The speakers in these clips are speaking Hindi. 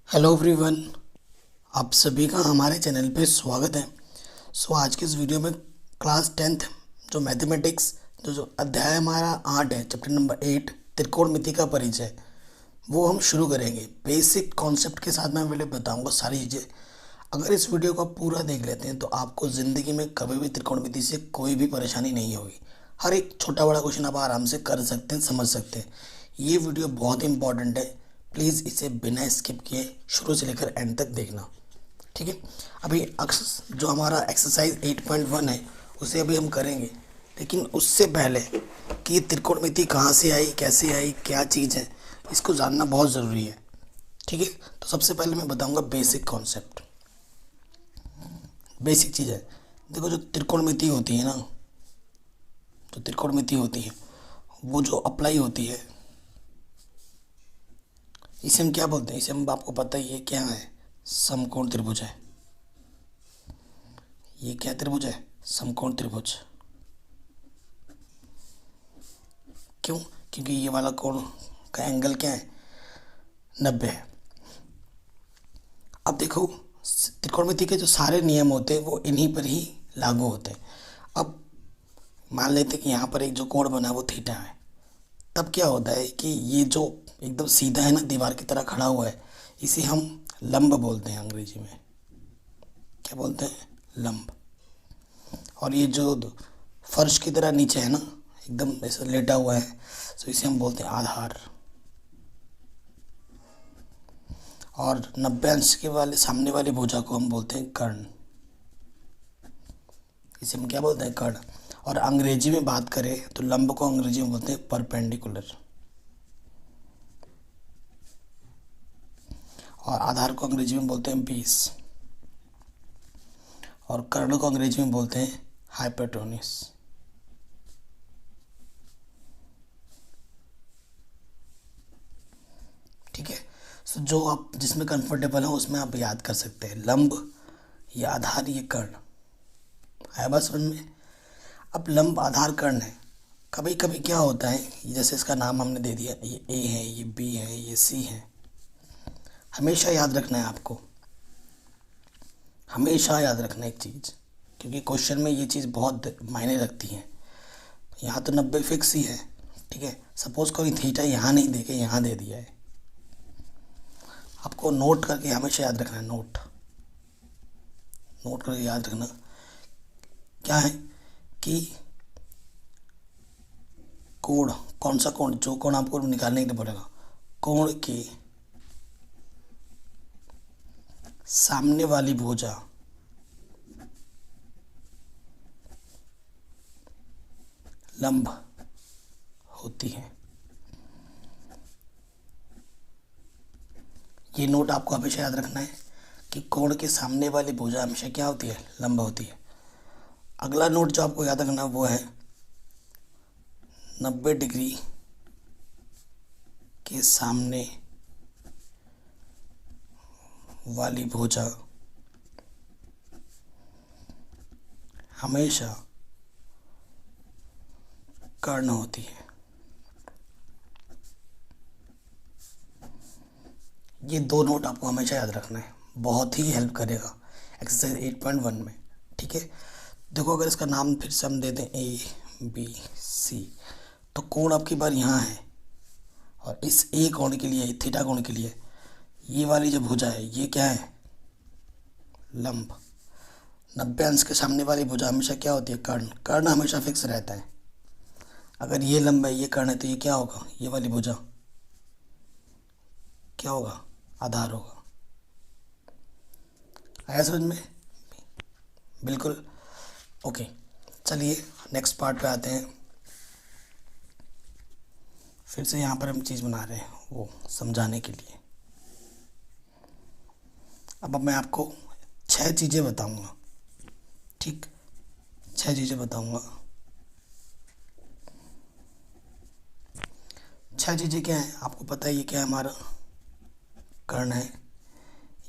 हेलो एवरीवन, आप सभी का हमारे चैनल पे स्वागत है। आज की इस वीडियो में क्लास 10th जो मैथमेटिक्स जो अध्याय हमारा 8 है, चैप्टर नंबर 8 त्रिकोणमिति का परिचय, वो हम शुरू करेंगे। बेसिक कॉन्सेप्ट के साथ मैं पहले बताऊंगा सारी चीज़ें। अगर इस वीडियो को आप पूरा देख लेते हैं तो आपको ज़िंदगी में कभी भी त्रिकोणमिति से कोई भी परेशानी नहीं होगी। हर एक छोटा बड़ा क्वेश्चन आप आराम से कर सकते हैं, समझ सकते हैं। ये वीडियो बहुत इंपॉर्टेंट है, प्लीज़ इसे बिना स्किप किए शुरू से लेकर एंड तक देखना, ठीक है। अभी जो हमारा एक्सरसाइज 8.1 है उसे अभी हम करेंगे, लेकिन उससे पहले कि त्रिकोणमिति कहाँ से आई, कैसे आई, क्या चीज़ है, इसको जानना बहुत ज़रूरी है, ठीक है। तो सबसे पहले मैं बताऊंगा बेसिक कॉन्सेप्ट। बेसिक चीज़ है, देखो जो त्रिकोणमिति होती है ना, जो त्रिकोणमिति होती है वो जो अप्लाई होती है, इसे हम क्या बोलते हैं? इसे हम, आपको पता ही है क्या है, समकोण त्रिभुज है। ये क्या त्रिभुज है? समकोण त्रिभुज। क्यों? क्योंकि ये वाला कोण का एंगल क्या है? 90 है। अब देखो, त्रिकोणमिति के जो सारे नियम होते हैं वो इन्हीं पर ही लागू होते हैं। अब मान लेते हैं कि यहाँ पर एक जो कोण बना है वो थीटा है। तब क्या होता है कि ये जो एकदम सीधा है ना, दीवार की तरह खड़ा हुआ है, इसे हम लंब बोलते हैं अंग्रेजी में। क्या बोलते हैं? लंब। और ये जो फर्श की तरह नीचे है ना, एकदम ऐसा लेटा हुआ है, तो इसे हम बोलते हैं आधार। और 90 अंश के वाले सामने वाली भुजा को हम बोलते हैं कर्ण। इसे हम क्या बोलते हैं? कर्ण। और अंग्रेजी में बात करें तो लंब को अंग्रेजी में बोलते हैं परपेंडिकुलर, और आधार को अंग्रेजी में बोलते हैं बेस, और कर्ण को अंग्रेजी में बोलते हैं हाइपोटेन्यूज। ठीक है। सो जो आप जिसमें कंफर्टेबल हो उसमें आप याद कर सकते हैं, लंब, ये आधार, ये कर्ण। आया बात समझ में? अब लंब, आधार, कर्ण है। कभी कभी क्या होता है, जैसे इसका नाम हमने दे दिया, ये ए है, ये बी है, ये सी है। हमेशा याद रखना है आपको, हमेशा याद रखना एक चीज़, क्योंकि क्वेश्चन में ये चीज़ बहुत मायने रखती है। यहाँ तो 90 फिक्स ही है, ठीक है। सपोज कोई थीटा यहाँ नहीं दे के यहाँ दे दिया है, आपको नोट करके हमेशा याद रखना है। नोट नोट करके याद रखना क्या है कि कोण, कौन सा कोण, जो कोण आपको निकालने के लिए पड़ेगा, कोण के सामने वाली भुजा लंब होती है। ये नोट आपको हमेशा याद रखना है कि कोण के सामने वाली भुजा हमेशा क्या होती है? लंब होती है। अगला नोट जो आपको याद रखना है वो है 90 डिग्री के सामने वाली भुजा हमेशा कर्ण होती है। ये दो नोट आपको हमेशा याद रखना है, बहुत ही हेल्प करेगा एक्सरसाइज 8.1 में, ठीक है। देखो, अगर इसका नाम फिर से हम दे दें ए बी सी, तो कोण आपकी बार यहाँ है, और इस ए कोण के लिए, थीटा कोण के लिए, ये वाली जो भुजा है ये क्या है? लंब। 90 अंश के सामने वाली भुजा हमेशा क्या होती है? कर्ण। कर्ण हमेशा फिक्स रहता है। अगर ये लंब है, ये कर्ण है, तो ये क्या होगा? ये वाली भुजा क्या होगा? आधार होगा। आया समझ में? बिल्कुल। ओके, चलिए नेक्स्ट पार्ट पे आते हैं। फिर से यहाँ पर हम चीज़ बना रहे हैं वो समझाने के लिए। अब मैं आपको 6 चीज़ें बताऊंगा, ठीक? 6 चीज़ें बताऊंगा। 6 चीज़ें क्या है आपको पता है? ये क्या है? हमारा कर्ण है,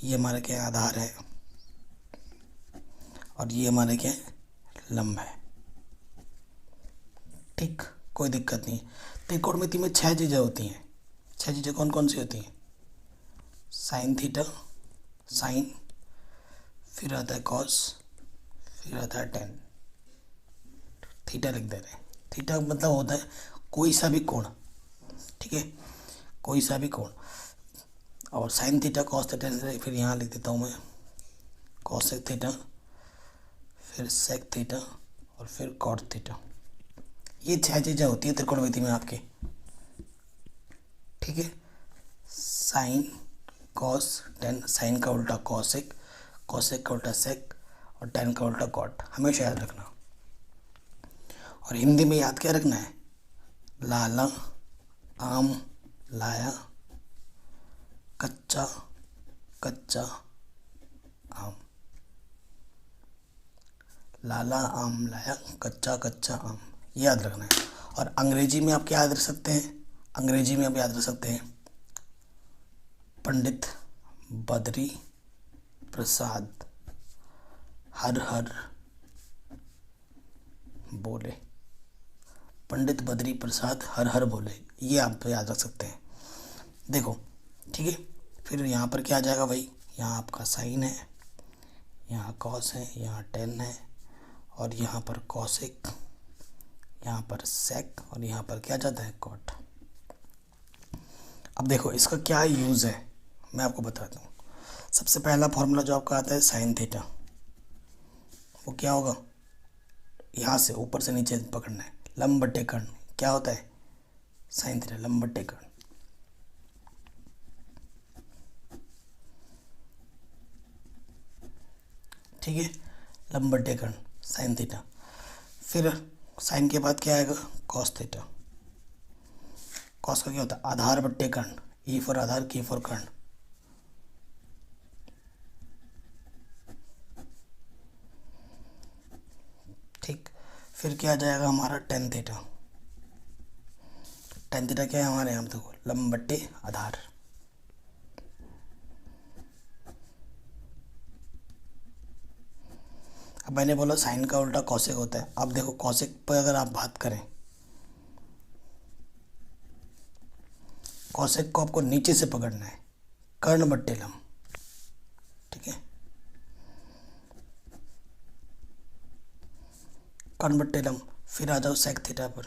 ये हमारा क्या है? आधार है, और ये हमारा क्या है? लंब है, ठीक। कोई दिक्कत नहीं। त्रिकोणमिति में 6 चीज़ें होती हैं। 6 चीज़ें कौन कौन सी होती हैं? साइन थीटा, साइन, फिर आता है कॉस, फिर आता है टेन। थीटा लिख दे रहे हैं। थीटा मतलब होता है कोई सा भी कोण, ठीक है, कोई सा भी कोण। और साइन थीटा कॉस थीटा, फिर यहाँ लिख देता हूँ मैं कॉसेक थीटा, फिर सेक थीटा और फिर कॉट थीटा। ये 6 चीज़ें होती है त्रिकोणमिति में आपके, ठीक है। साइन, कॉस, टेन, साइन का उल्टा कॉसेक, कॉसेक का उल्टा सेक और टेन का उल्टा कॉट, हमेशा याद रखना। और हिंदी में याद क्या रखना है, लाला, आम, लाया, कच्चा, कच्चा, आम। लाला, आम, लाया, कच्चा, कच्चा, आम, याद रखना है। और अंग्रेजी में आप क्या याद रख सकते हैं, अंग्रेजी में आप याद रख सकते हैं पंडित बद्री प्रसाद हर हर बोले। पंडित बद्री प्रसाद हर हर बोले, ये आप याद रख सकते हैं। देखो, ठीक है। फिर यहाँ पर क्या आ जाएगा भाई, यहाँ आपका साइन है, यहाँ कॉस है, यहाँ टेन है और यहाँ पर कॉसेक, यहाँ पर सेक और यहाँ पर क्या जाता है कॉट। अब देखो इसका क्या यूज़ है मैं आपको बताता हूँ। सबसे पहला फॉर्मूला जो आपका आता है साइन थीटा, वो क्या होगा, यहाँ से ऊपर से नीचे पकड़ना है, लंब बटे कर्ण। क्या होता है साइन थीटा, लंब बटे कर्ण। ठीक है, लंब बटे कर्ण साइन थीटा। फिर साइन के बाद क्या आएगा कॉस थीटा। कॉस का क्या होता है आधार बट्टे कर्ण, ई फॉर आधार, के फॉर कर्ण। ठीक, फिर क्या आ जाएगा हमारा टेन थीटा। टेन थीटा क्या है हमारे यहाँ देखो, लंब बट्टे आधार। अब मैंने बोला साइन का उल्टा कॉसेक होता है। अब देखो कॉसेक पर अगर आप बात करें, कॉसेक को आपको नीचे से पकड़ना है, कर्ण बट्टे लंब, ठीक है। कर्ण बट्टे लंब, फिर आ जाओ सेक थीटा पर,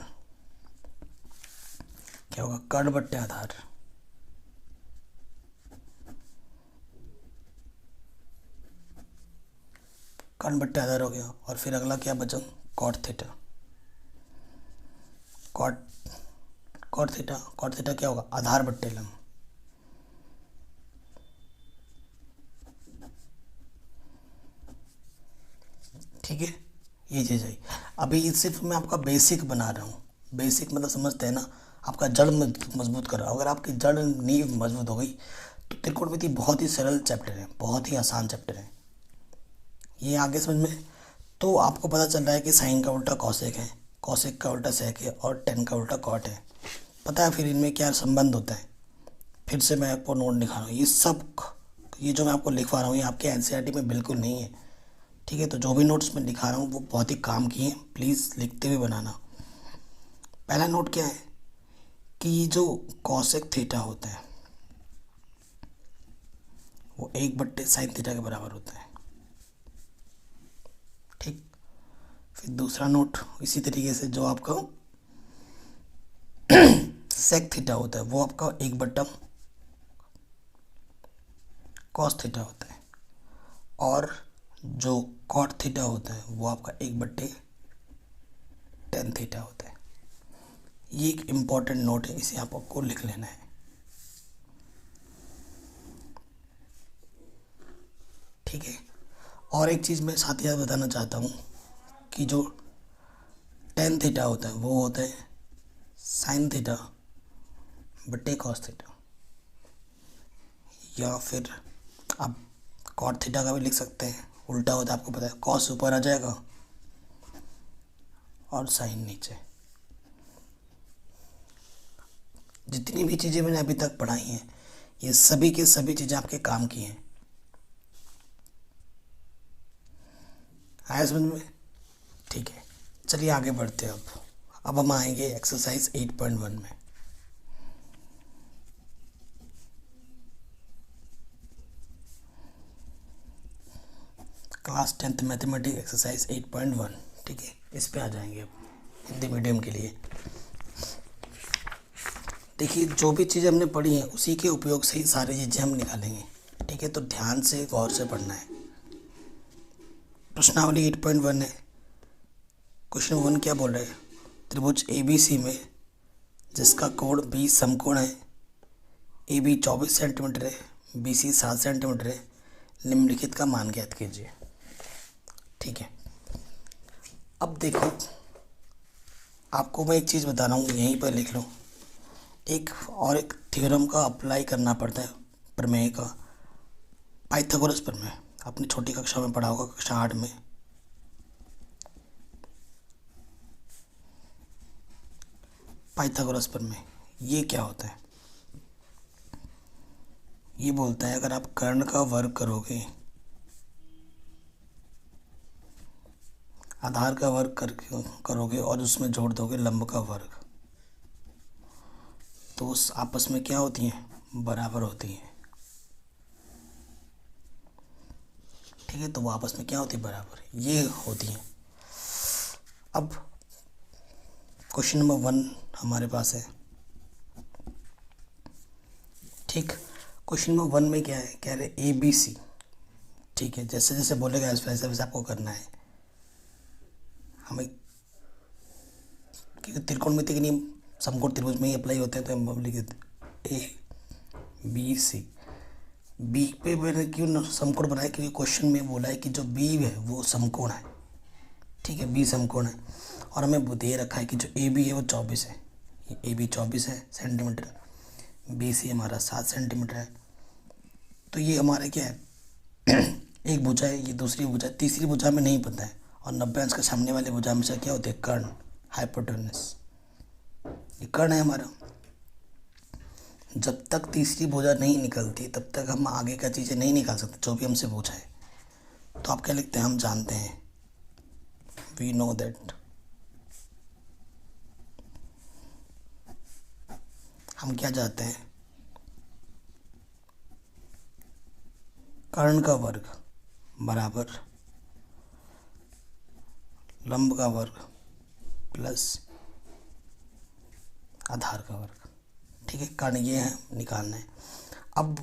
क्या होगा कर्ण बट्टे आधार। कर्ण बट्टे आधार हो गया। और फिर अगला क्या बचा कॉट थीटा। कॉट थीटा क्या होगा आधार बट्टे लंब। ठीक है, ये चीज़ है। अभी सिर्फ मैं आपका बेसिक बना रहा हूँ। बेसिक मतलब समझते हैं ना, आपका जड़ मजबूत कर रहा हूँ। अगर आपकी जड़ नींव मजबूत हो गई तो त्रिकोणमिति बहुत ही सरल चैप्टर है, बहुत ही आसान चैप्टर है। ये आगे समझ में तो आपको पता चल रहा है कि साइन का उल्टा कॉसेक है, कॉसेक का उल्टा सेक है और टेन का उल्टा कॉट है। पता है फिर इनमें क्या संबंध होता है। फिर से मैं आपको नोट दिखा रहा हूँ। ये जो मैं आपको लिखवा रहा हूँ ये आपके एनसीईआरटी में बिल्कुल नहीं है, ठीक है। तो जो भी नोट्स मैं दिखा रहा हूँ वो बहुत ही काम की हैं, प्लीज़ लिखते हुए बनाना। पहला नोट क्या है कि जो कॉसेक थीटा होता है वो 1/sin थीटा के बराबर होता है, ठीक। फिर दूसरा नोट इसी तरीके से जो आपका सेक थीटा होता है वो आपका 1/cos थीटा होता है। और जो कॉट थीटा होता है वो आपका 1/tan थीटा होता है। ये एक इम्पॉर्टेंट नोट है, इसे आपको लिख लेना है, ठीक है। और एक चीज़ मैं साथ ही साथ बताना चाहता हूँ कि जो tan थीटा होता है वो होता है sin थीटा बटे cos थीटा, या फिर आप cot थीटा का भी लिख सकते हैं। उल्टा होता है आपको पता है, cos ऊपर आ जाएगा और sin नीचे। जितनी भी चीज़ें मैंने अभी तक पढ़ाई हैं ये सभी की सभी चीज़ें आपके काम की हैं। आया समझ में, ठीक है। चलिए आगे बढ़ते हैं। अब हम आएंगे एक्सरसाइज 8.1 में। Class 10th mathematics exercise 8.1। ठीक है, इस पे आ जाएंगे अब हिंदी मीडियम के लिए। देखिए, जो भी चीज़ हमने पढ़ी है उसी के उपयोग से ही सारी चीज़ें हम निकालेंगे। ठीक है, तो ध्यान से गौर से पढ़ना है। प्रश्नावली 8.1 है। क्वेश्चन 1 क्या बोल रहे हैं? त्रिभुज ABC में जिसका कोण B समकोण है, AB 24 सेंटीमीटर है, BC 7 सेंटीमीटर है, निम्नलिखित का मान ज्ञात कीजिए। ठीक है, अब देखो, आपको मैं एक चीज़ बता रहा हूँ, यहीं पर लिख लो। एक थ्योरम का अप्लाई करना पड़ता है, प्रमेय का, पाइथागोरस प्रमेय। आपने छोटी कक्षा में पढ़ा होगा, कक्षा 8 में। पाइथागोरस प्रमेय ये क्या होता है? ये बोलता है अगर आप कर्ण का वर्ग करोगे, आधार का वर्ग करोगे और उसमें जोड़ दोगे लंब का वर्ग, तो उस आपस में क्या होती हैं? बराबर होती हैं। ठीक है, तो वो आपस में क्या होती है? बराबर, ये होती हैं। अब क्वेश्चन नंबर 1 हमारे पास है। ठीक, क्वेश्चन नंबर 1 में क्या है? कह रहे ABC। ठीक है, जैसे जैसे बोलेगा वैसे वैसे आपको करना है। हमें क्योंकि त्रिकोणमिति के नियम समकोण त्रिभुज में ही अप्लाई होते हैं, तो हम लिख देते ABC। बी पे मैंने क्यों समकोण बनाया? क्योंकि क्वेश्चन में बोला है कि जो बी है वो समकोण है। ठीक है, बी समकोण है और हमें दे रखा है कि जो AB है वो 24 है। ये AB 24 है सेंटीमीटर, BC हमारा 7 सेंटीमीटर है। तो ये हमारा क्या है? एक भुजा है, ये दूसरी भुजा, तीसरी भुजा में नहीं पता है। और 90 अंश का सामने वाले भुजा में से क्या होते हैं? कर्ण, हाइपोटेनस। ये कर्ण है हमारा। जब तक तीसरी भुजा नहीं निकलती तब तक हम आगे का चीज़ें नहीं निकाल सकते, जो भी हमसे पूछा है। तो आप क्या लिखते हैं? हम जानते हैं, वी नो दैट। हम क्या जानते हैं? कर्ण का वर्ग बराबर लंब का वर्ग प्लस आधार का वर्ग। ठीक है, कर्ण ये है, निकालना है। अब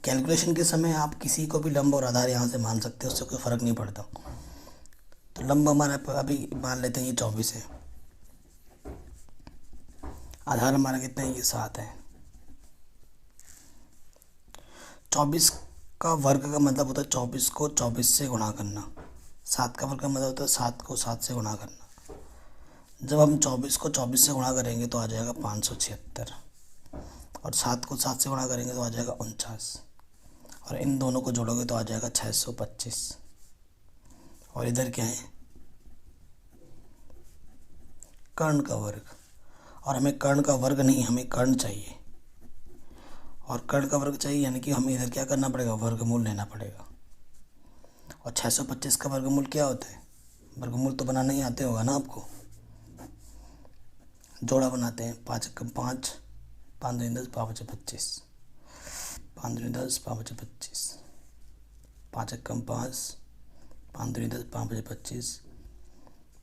कैलकुलेशन के समय आप किसी को भी लंब और आधार यहाँ से मान सकते हैं, उससे कोई फ़र्क नहीं पड़ता। तो लंब हमारा अभी मान लेते हैं ये 24 है, आधार हमारा कितना है? ये 7 है। 24 का वर्ग का मतलब होता है 24 को 24 से गुणा करना। 7 का वर्ग का मतलब होता है 7 को 7 से गुणा करना। जब हम 24 को 24 से गुणा करेंगे तो आ जाएगा 576, और 7 को 7 से गुणा करेंगे तो आ जाएगा 49, और इन दोनों को जोड़ोगे तो आ जाएगा 625। और इधर क्या है? कर्ण का वर्ग। और हमें कर्ण का वर्ग नहीं, हमें कर्ण चाहिए, और कर्ण का वर्ग चाहिए, यानी कि हमें इधर क्या करना पड़ेगा? वर्गमूल लेना पड़ेगा। और 625 का वर्गमूल क्या होता है? वर्गमूल तो बनाना ही आते होगा ना आपको। जोड़ा बनाते हैं, 5 एकम 5, 5 दूनी 10, 5 पचे 25, 5 दूनी 10, 5 पचे 25, 5 एकम 5, 5 दूनी 10, 5 पचे 25,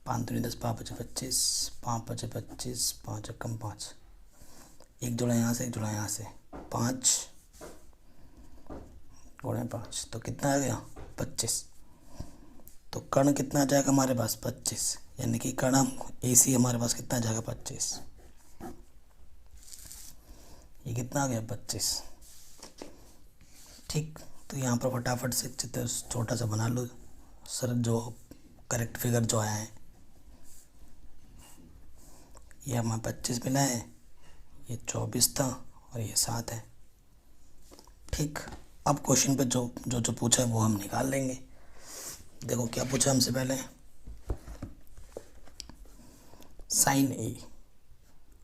5 दूनी 10, 5 पचे 25, 5 पचे 25, 5 एकम 5। एक जोड़ा यहाँ से, एक जोड़ा यहाँ से, 5 गुणे 5, तो कितना आ गया? 25। तो कर्ण कितना आ जाएगा हमारे पास? 25, यानी कि कर्ण AC हमारे पास कितना आ जाएगा? 25। ये कितना आ गया? 25। ठीक, तो यहाँ पर फटाफट से चित्र छोटा सा बना लो, सर जो करेक्ट फिगर जो आया है। ये हमें 25 मिला है, ये 24 था और ये 7 है। ठीक, अब क्वेश्चन पे जो जो जो पूछा है वो हम निकाल लेंगे। देखो क्या पूछा हमसे पहले? साइन A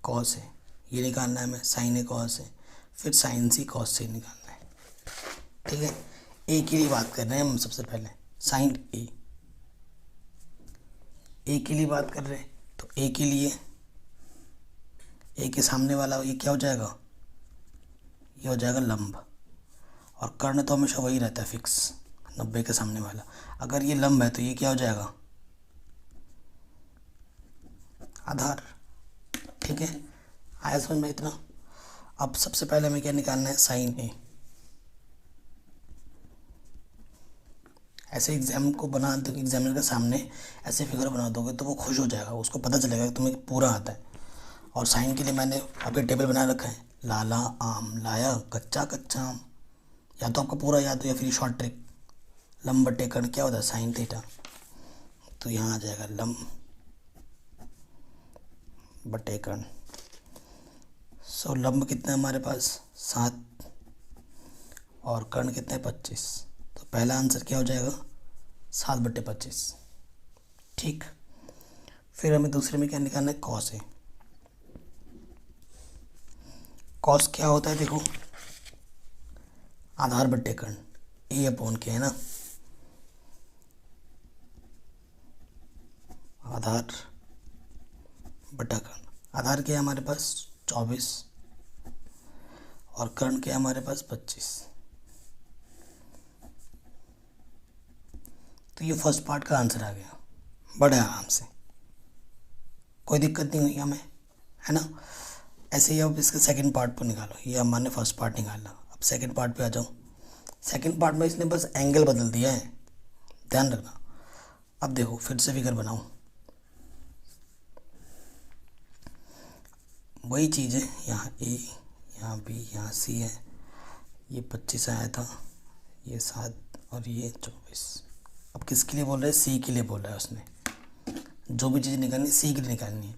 कॉस है, ये निकालना है हमें। साइन A कॉस है, फिर साइन C कॉस C निकालना है। ठीक है, A के लिए बात कर रहे हैं हम सबसे पहले। साइन A के लिए बात कर रहे हैं, तो A के लिए A के सामने वाला ये क्या हो जाएगा? ये हो जाएगा लंब। और कर्ण तो हमेशा वही रहता है, फिक्स 90 के सामने वाला। अगर ये लंब है तो ये क्या हो जाएगा, आधार। ठीक है, आया समझ में इतना। अब सबसे पहले हमें क्या निकालना है, साइन ए। ऐसे एग्जाम को बना दो, एग्जामिनर के सामने ऐसे फिगर बना दोगे तो वो खुश हो जाएगा, उसको पता चलेगा कि तुम्हें पूरा आता है। और साइन के लिए मैंने अभी टेबल बना रखा है, लाला आम लाया कच्चा कच्चा आम। या तो आपको पूरा याद हो या फिर शॉर्ट ट्रिक, लंब बटे कर्ण क्या होता है, साइन थीटा। तो यहाँ आ जाएगा लंब बटे कर्ण। सो लंब कितना है हमारे पास, 7, और कर्ण कितना है, 25। तो पहला आंसर क्या हो जाएगा, 7/25। ठीक, फिर हमें दूसरे में क्या निकालना है, कॉस है। कॉस क्या होता है, देखो आधार बटे कर्ण, ए अपॉन के है ना, आधार बटा कर्ण। आधार क्या है हमारे पास 24, और कर्ण क्या है हमारे पास 25। तो ये फर्स्ट पार्ट का आंसर आ गया, बड़े आराम से, कोई दिक्कत नहीं हुई हमें, है ना। ऐसे ही अब इसके सेकंड पार्ट पर निकालो, ये हमने फर्स्ट पार्ट निकाला। अब सेकंड पार्ट पे आ जाओ। सेकंड पार्ट में इसने बस एंगल बदल दिया है, ध्यान रखना। अब देखो फिर से फिगर बनाओ, वही चीज़ है, यहाँ ए, यहाँ बी, यहाँ सी है। ये 25 आया था, ये 7 और ये 24। अब किसके लिए बोल रहे हैं, सी के लिए बोल रहा है उसने। जो भी चीज़ निकालनी सी के लिए निकालनी है।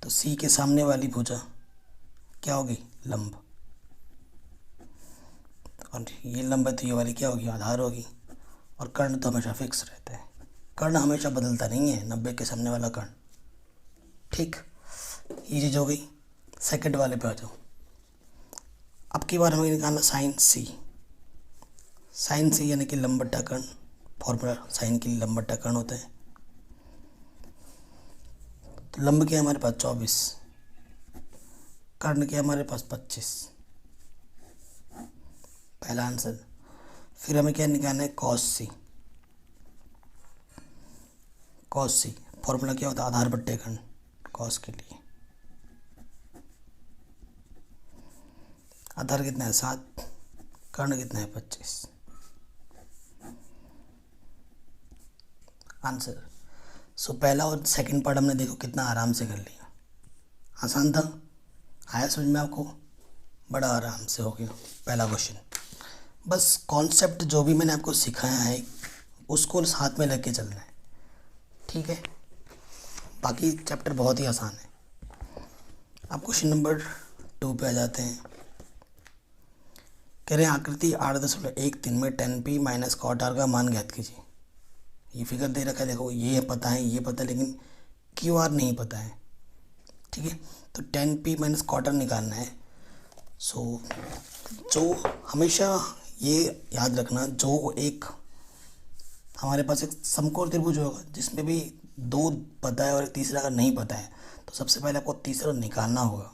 तो सी के सामने वाली भुजा क्या होगी, लंब। और ये लंब है तो ये वाली क्या होगी, आधार होगी। और कर्ण तो हमेशा फिक्स रहता है, कर्ण हमेशा बदलता नहीं है, 90 के सामने वाला कर्ण। ठीक, ये चीज़ हो गई। सेकंड वाले पे आ जाओ। अब की बार हमें निकालना साइन सी। साइन सी यानी कि लंब बटा कर्ण, फॉर्मूला साइन के लिए लंब बटा कर्ण होता है। तो लंब क्या है हमारे पास 24, कर्ण क्या है हमारे पास 25, पहला आंसर। फिर हमें क्या निकालना है, कॉस सी। कॉस सी फॉर्मूला क्या होता है, आधार बट्टे कर्ण, कॉस के लिए। आधार कितना है 7, कर्ण कितना है 25, आंसर। सो पहला और सेकंड पार्ट हमने देखो कितना आराम से कर लिया, आसान था। आया समझ में आपको, बड़ा आराम से हो गया पहला क्वेश्चन। बस कॉन्सेप्ट जो भी मैंने आपको सिखाया है उसको साथ में लेके चलना है, ठीक है। बाकी चैप्टर बहुत ही आसान है। अब क्वेश्चन नंबर 2 पे आ जाते हैं। कह रहे हैं आकृति 8.13 में 10p माइनस कॉट आर का मान ज्ञात कीजिए। ये फिगर दे रखा है, देखो ये पता है, ये पता है, लेकिन क्यू आर नहीं पता है, ठीक है। तो 10p माइनस कॉट आर निकालना है। सो जो हमेशा ये याद रखना, जो एक हमारे पास एक समकोण त्रिभुज होगा जिसमें भी 2 पता है और एक तीसरा अगर नहीं पता है, तो सबसे पहले आपको तीसरा निकालना होगा।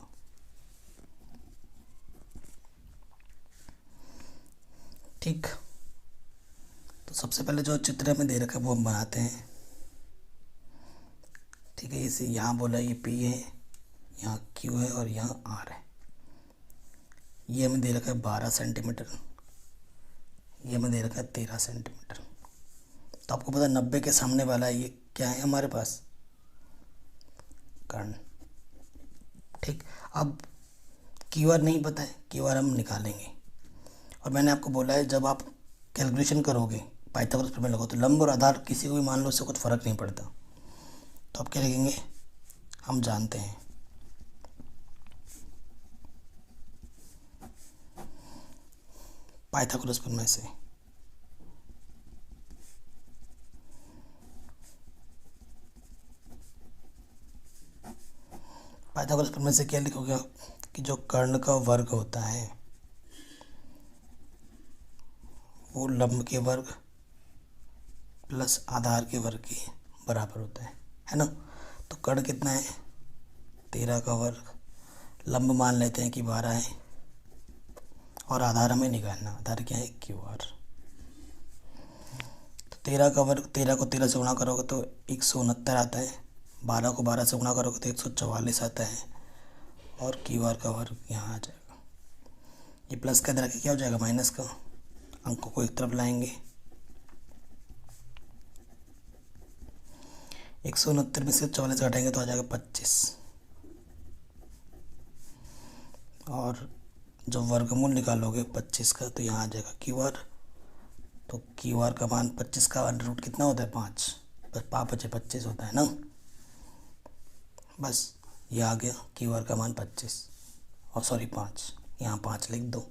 ठीक, तो सबसे पहले जो चित्र में दे रखा है वो हम बनाते हैं, ठीक है। इसे यहाँ बोला ये P है, यहाँ Q है और यहाँ R है। ये हमें दे रखा है 12 सेंटीमीटर, ये हमें दे रखा है 13 सेंटीमीटर। तो आपको पता है 90 के सामने वाला ये क्या है हमारे पास, कर्ण। ठीक, अब क्यू आर नहीं पता है, क्यू आर हम निकालेंगे। और मैंने आपको बोला है जब आप कैलकुलेशन करोगे, पाइथागोरस प्रमेय लगाओ, तो लंब और आधार किसी को भी मान लो, उससे कुछ फ़र्क नहीं पड़ता। तो आप क्या लिखेंगे, हम जानते हैं पाइथागोरस प्रमेय से पाइथागोरस प्रमेय से क्या लिखोगे कि जो कर्ण का वर्ग होता है वो लंब के वर्ग प्लस आधार के वर्ग के बराबर होता है ना। तो कर्ण कितना है 13 का वर्ग, लंब मान लेते हैं कि 12 है, और आधार हमें निकालना, आधार क्या है क्यू आर। तेरह को 13 से गुणा करोगे तो 169 आता है, 12 को 12 से गुणा करोगे तो 144 आता है, और क्यू आर का वर्ग यहाँ आ जाएगा। ये प्लस का इधर क्या हो जाएगा, माइनस का, अंकों को एक तरफ लाएंगे। 169 में से 44 घटाएंगे तो आ जाएगा 25, और जो वर्गमूल निकालोगे 25 का तो यहाँ आ जाएगा क्यू आर। तो क्यू आर का मान 25 का अंडर रूट कितना होता है, 5, बस 5×5 = 25 होता है ना। बस ये आ गया क्यू आर का मान 25, और सॉरी 5, यहाँ 5 लिख दो।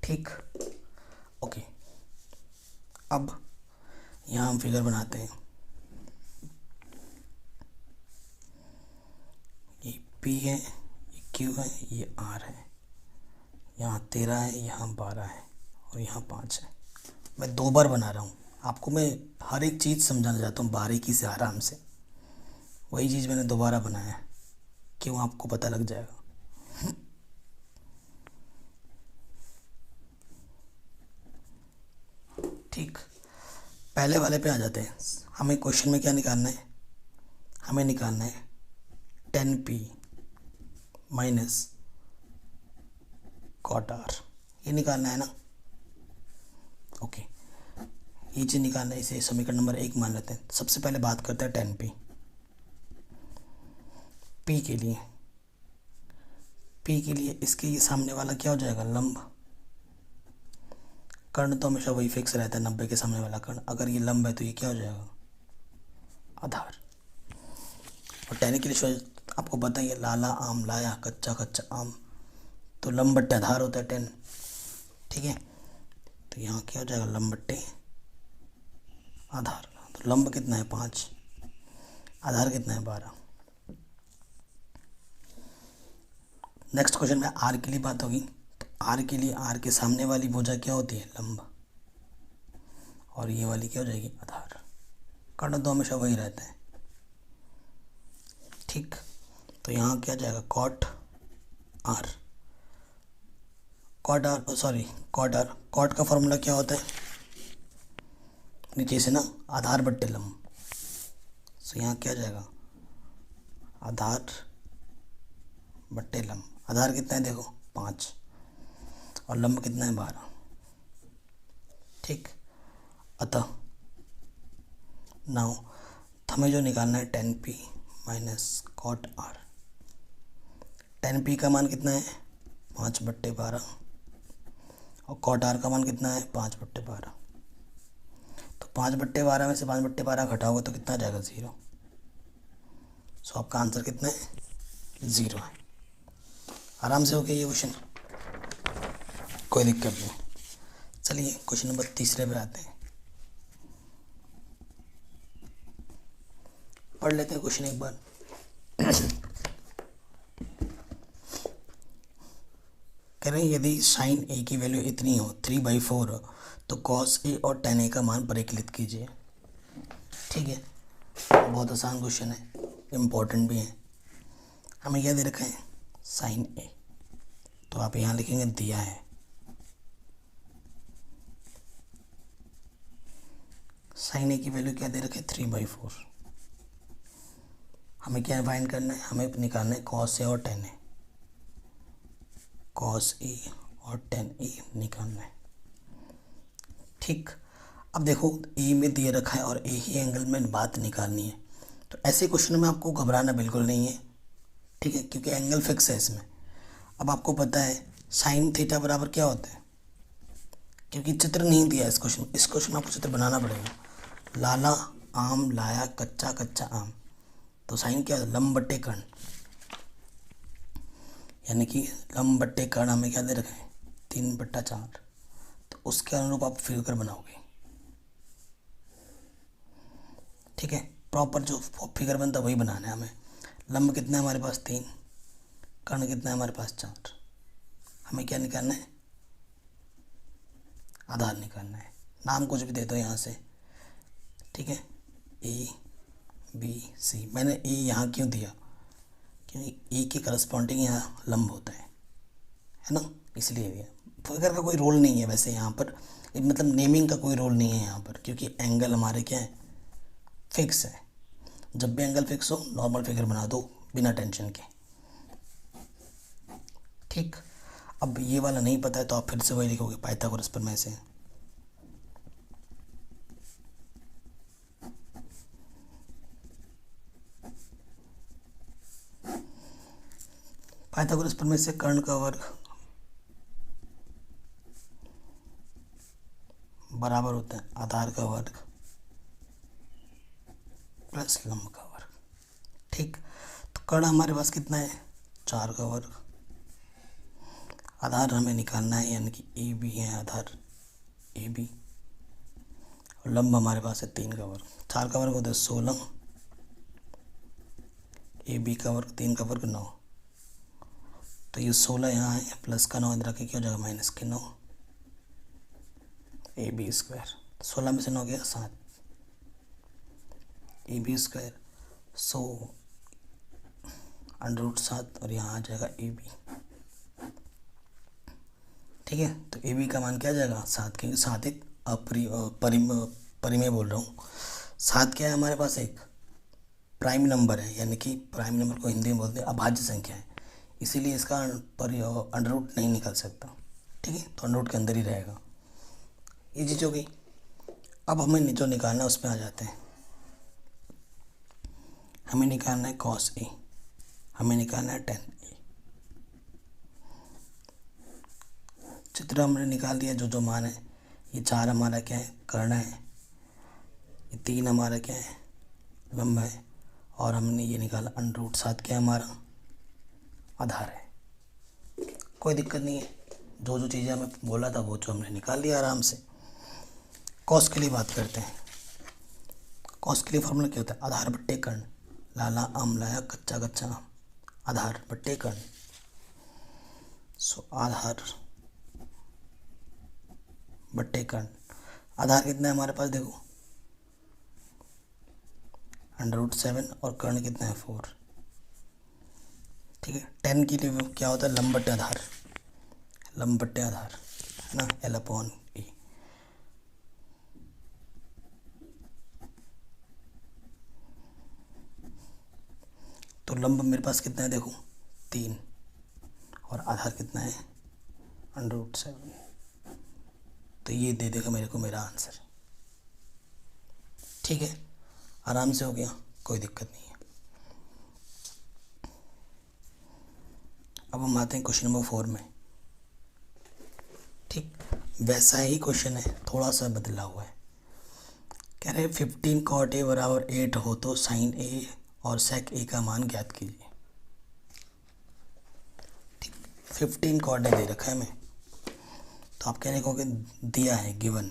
ठीक, ओके। अब यहाँ हम फिगर बनाते हैं। ये P है, ये Q है, ये R है, यहाँ 13 है, यहाँ 12 है, और यहाँ 5 है। मैं 2 बार बना रहा हूँ, आपको मैं हर एक चीज़ समझाना चाहता हूँ बारीकी से, आराम से। वही चीज़ मैंने दोबारा बनाया है, क्यों, आपको पता लग जाएगा। ठीक, पहले वाले पे आ जाते हैं। हमें क्वेश्चन में क्या निकालना है, हमें निकालना है 10p माइनस cot r, ये निकालना है ना। ओके, ये चीज़ निकालना है, इसे समीकरण नंबर 1 मान लेते हैं। सबसे पहले बात करते हैं 10p। p के लिए इसके ये सामने वाला क्या हो जाएगा, लंब। कर्ण तो हमेशा वही फिक्स रहता है, 90 के सामने वाला कर्ण। अगर ये लंब है तो ये क्या हो जाएगा, आधार। और tan के लिए आपको पता ही है, लाला आम लाया, कच्चा कच्चा आम, तो लंब बट्टे आधार होता है 10। ठीक है, तो यहाँ क्या हो जाएगा, लंब बट्टे आधार। तो लंब कितना है, 5, आधार कितना है, 12। नेक्स्ट क्वेश्चन में आर के लिए बात होगी। तो आर के लिए, आर के सामने वाली भुजा क्या होती है, लंब, और ये वाली क्या हो जाएगी, आधार। कर्ण तो हमेशा वही रहता है। ठीक, तो यहाँ क्या जाएगा, कॉट आर। कॉट का फॉर्मूला क्या होता है, नीचे से ना, आधार बट्टे लंब। तो यहाँ क्या जाएगा, आधार बट्टे लंब। आधार कितना है देखो, 5, और लंब कितना है, 12। ठीक, अतः नाउ हमें जो निकालना है 10p minus cot r। 10p का मान कितना है, 5/12, और cot r का मान कितना है, 5/12। तो 5/12 में से 5/12 घटाओगे तो कितना आ जाएगा, 0। सो आपका आंसर कितना है, 0 है। आराम से हो गया ये क्वेश्चन, कोई दिक्कत नहीं। चलिए क्वेश्चन नंबर 3 पे आते हैं, पढ़ लेते हैं क्वेश्चन एक बार। कह रहे हैं यदि साइन ए की वैल्यू इतनी हो, 3/4, तो कॉस ए और tan a का मान परिकलित कीजिए। ठीक है, बहुत आसान क्वेश्चन है, इम्पोर्टेंट भी है। हमें क्या दे रखा है, साइन ए, तो आप यहाँ लिखेंगे दिया है साइन ए की वैल्यू क्या दे रखे, 3/4। हमें क्या फाइंड करना है, हमें निकालना है कॉस ए और tan a। कॉस ए और tan a निकालना है। ठीक, अब देखो ए में दिए रखा है और ए ही एंगल में बात निकालनी है, तो ऐसे क्वेश्चन में आपको घबराना बिल्कुल नहीं है। ठीक है, क्योंकि एंगल फिक्स है इसमें। अब आपको पता है साइन थीटा बराबर क्या होता है, क्योंकि चित्र नहीं दिया इस क्वेश्चन में आपको चित्र बनाना पड़ेगा। लाला आम लाया, कच्चा कच्चा आम, तो साइन क्या है, लंब बट्टे कर्ण, यानी कि लंब बट्टे कर्ण हमें क्या दे रखा है, 3/4। तो उसके अनुरूप आप फिगर बनाओगे। ठीक है, प्रॉपर जो फिगर बनता है वही बनाना है हमें। लंब कितना है हमारे पास, 3, कर्ण कितना है हमारे पास, 4। हमें क्या निकालना है, आधार निकालना है। नाम कुछ भी दे दो यहाँ से। ठीक है, ए बी सी। मैंने ए यहाँ क्यों दिया, क्योंकि ए के करस्पॉन्डिंग यहाँ लंब होता है ना, इसलिए दिया। फिगर का कोई रोल नहीं है वैसे यहाँ पर, मतलब नेमिंग का कोई रोल नहीं है यहाँ पर, क्योंकि एंगल हमारे क्या है, फिक्स है। जब भी एंगल फिक्स हो नॉर्मल फिगर बना दो बिना टेंशन के। ठीक, अब ये वाला नहीं पता है तो आप फिर से वही लिखोगे, पाइथागोरस प्रमेय से। पाइथागोरस प्रमेय से कर्ण का वर्ग बराबर होता है आधार का वर्ग प्लस लंब का वर्ग। ठीक, तो कर्ण हमारे पास कितना है, 4 का वर्ग। आधार हमें निकालना है, यानी कि ए बी है आधार ए बी, और लंब हमारे पास है 3 का वर्ग। 4 का वर्ग होता है 16, ए बी का वर्ग 3 का वर्ग 9, तो ये 16 यहाँ है, प्लस का 9 इधर रखे क्या हो जाएगा, माइनस के 9, ए बी स्क्वायर। 16 में से 9 गया 7, ए बी स्क्वायर 100 √7, और यहाँ आ जाएगा ए बी। ठीक है, तो ए बी का मान क्या आ जाएगा 7, क्योंकि 7 एक परिमेय बोल रहा हूँ। 7 क्या है हमारे पास, एक प्राइम नंबर है, यानी कि प्राइम नंबर को हिंदी में बोलते हैं अभाज्य संख्या है, इसीलिए इसका अंडर रूट नहीं निकल सकता। ठीक है, तो अंडर रूट के अंदर ही रहेगा। ये चीज़ हो गई। अब हमें जो निकालना है उसमें आ जाते हैं। हमें निकालना है cos A, हमें निकालना है tan A। चित्र हमने निकाल दिया, जो जो मान है। ये 4 हमारा क्या है, कर्ण है। ये 3 हमारा क्या है, लंब है। और हमने ये निकाला √7 क्या है हमारा, आधार है। कोई दिक्कत नहीं है, जो जो चीज़ें हमें बोला था वो जो हमने निकाल लिया आराम से। कॉस के लिए बात करते हैं। कॉस के लिए फॉर्मूला क्या होता है, आधार बट्टे कर्ण, लाला आम लाया कच्चा कच्चा आम, आधार बट्टे कर्ण। सो आधार बट्टे कर्ण। आधार कितना है हमारे पास, देखो √7, और कर्ण कितना है 4। ठीक है, 10 के लिए क्या होता है, लंब बट्टे आधार, लंब बट्टे आधार है ना, L/E। तो लंब मेरे पास कितना है, देखो 3, और आधार कितना है √7, तो ये दे देगा मेरे को मेरा आंसर। ठीक है, आराम से हो गया, कोई दिक्कत नहीं है। अब हम आते हैं क्वेश्चन नंबर 4 में। ठीक, वैसा ही क्वेश्चन है, थोड़ा सा बदला हुआ है। कह रहे 15 cot A बराबर 8 हो तो sin A और sec A का मान ज्ञात कीजिए। ठीक, 15 cot A दे रखा है हमें, तो आप कहने को दिया है गिवन,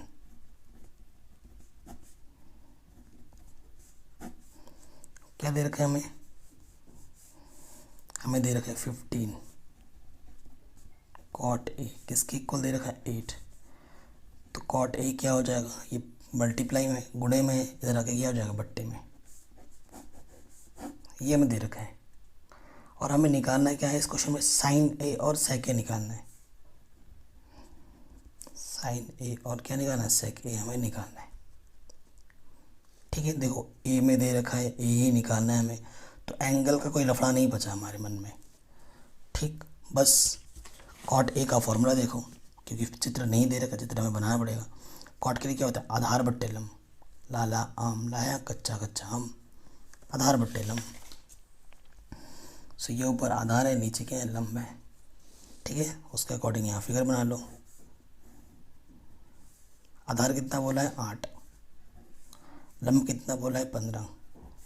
क्या दे रखा है हमें, हमें दे रखा है 15 cot A, किसके इक्वल दे रखा है 8, तो cot A क्या हो जाएगा, ये मल्टीप्लाई में गुणे में इधर आके क्या हो जाएगा, बट्टे में। ये हमें दे रखा है, और हमें निकालना है क्या है इस क्वेश्चन में, sin A और sec A निकालना है। sin A और क्या निकालना है, sec A हमें निकालना है। ठीक है, देखो A में दे रखा है, A ही निकालना है हमें, तो एंगल का कोई लफड़ा नहीं बचा हमारे मन में। ठीक, बस cot A का फॉर्मूला देखो, क्योंकि चित्र नहीं दे रखा, चित्र हमें बनाना पड़ेगा। कॉट के लिए क्या होता है, आधार बट्टे लंब, लाला आम लाया कच्चा कच्चा आम, आधार बट्टे लंब। सो ये ऊपर आधार है, नीचे क्या है, लंब है। ठीक है, उसके अकॉर्डिंग यहाँ फिगर बना लो। आधार कितना बोला है 8, लंब कितना बोला है 15,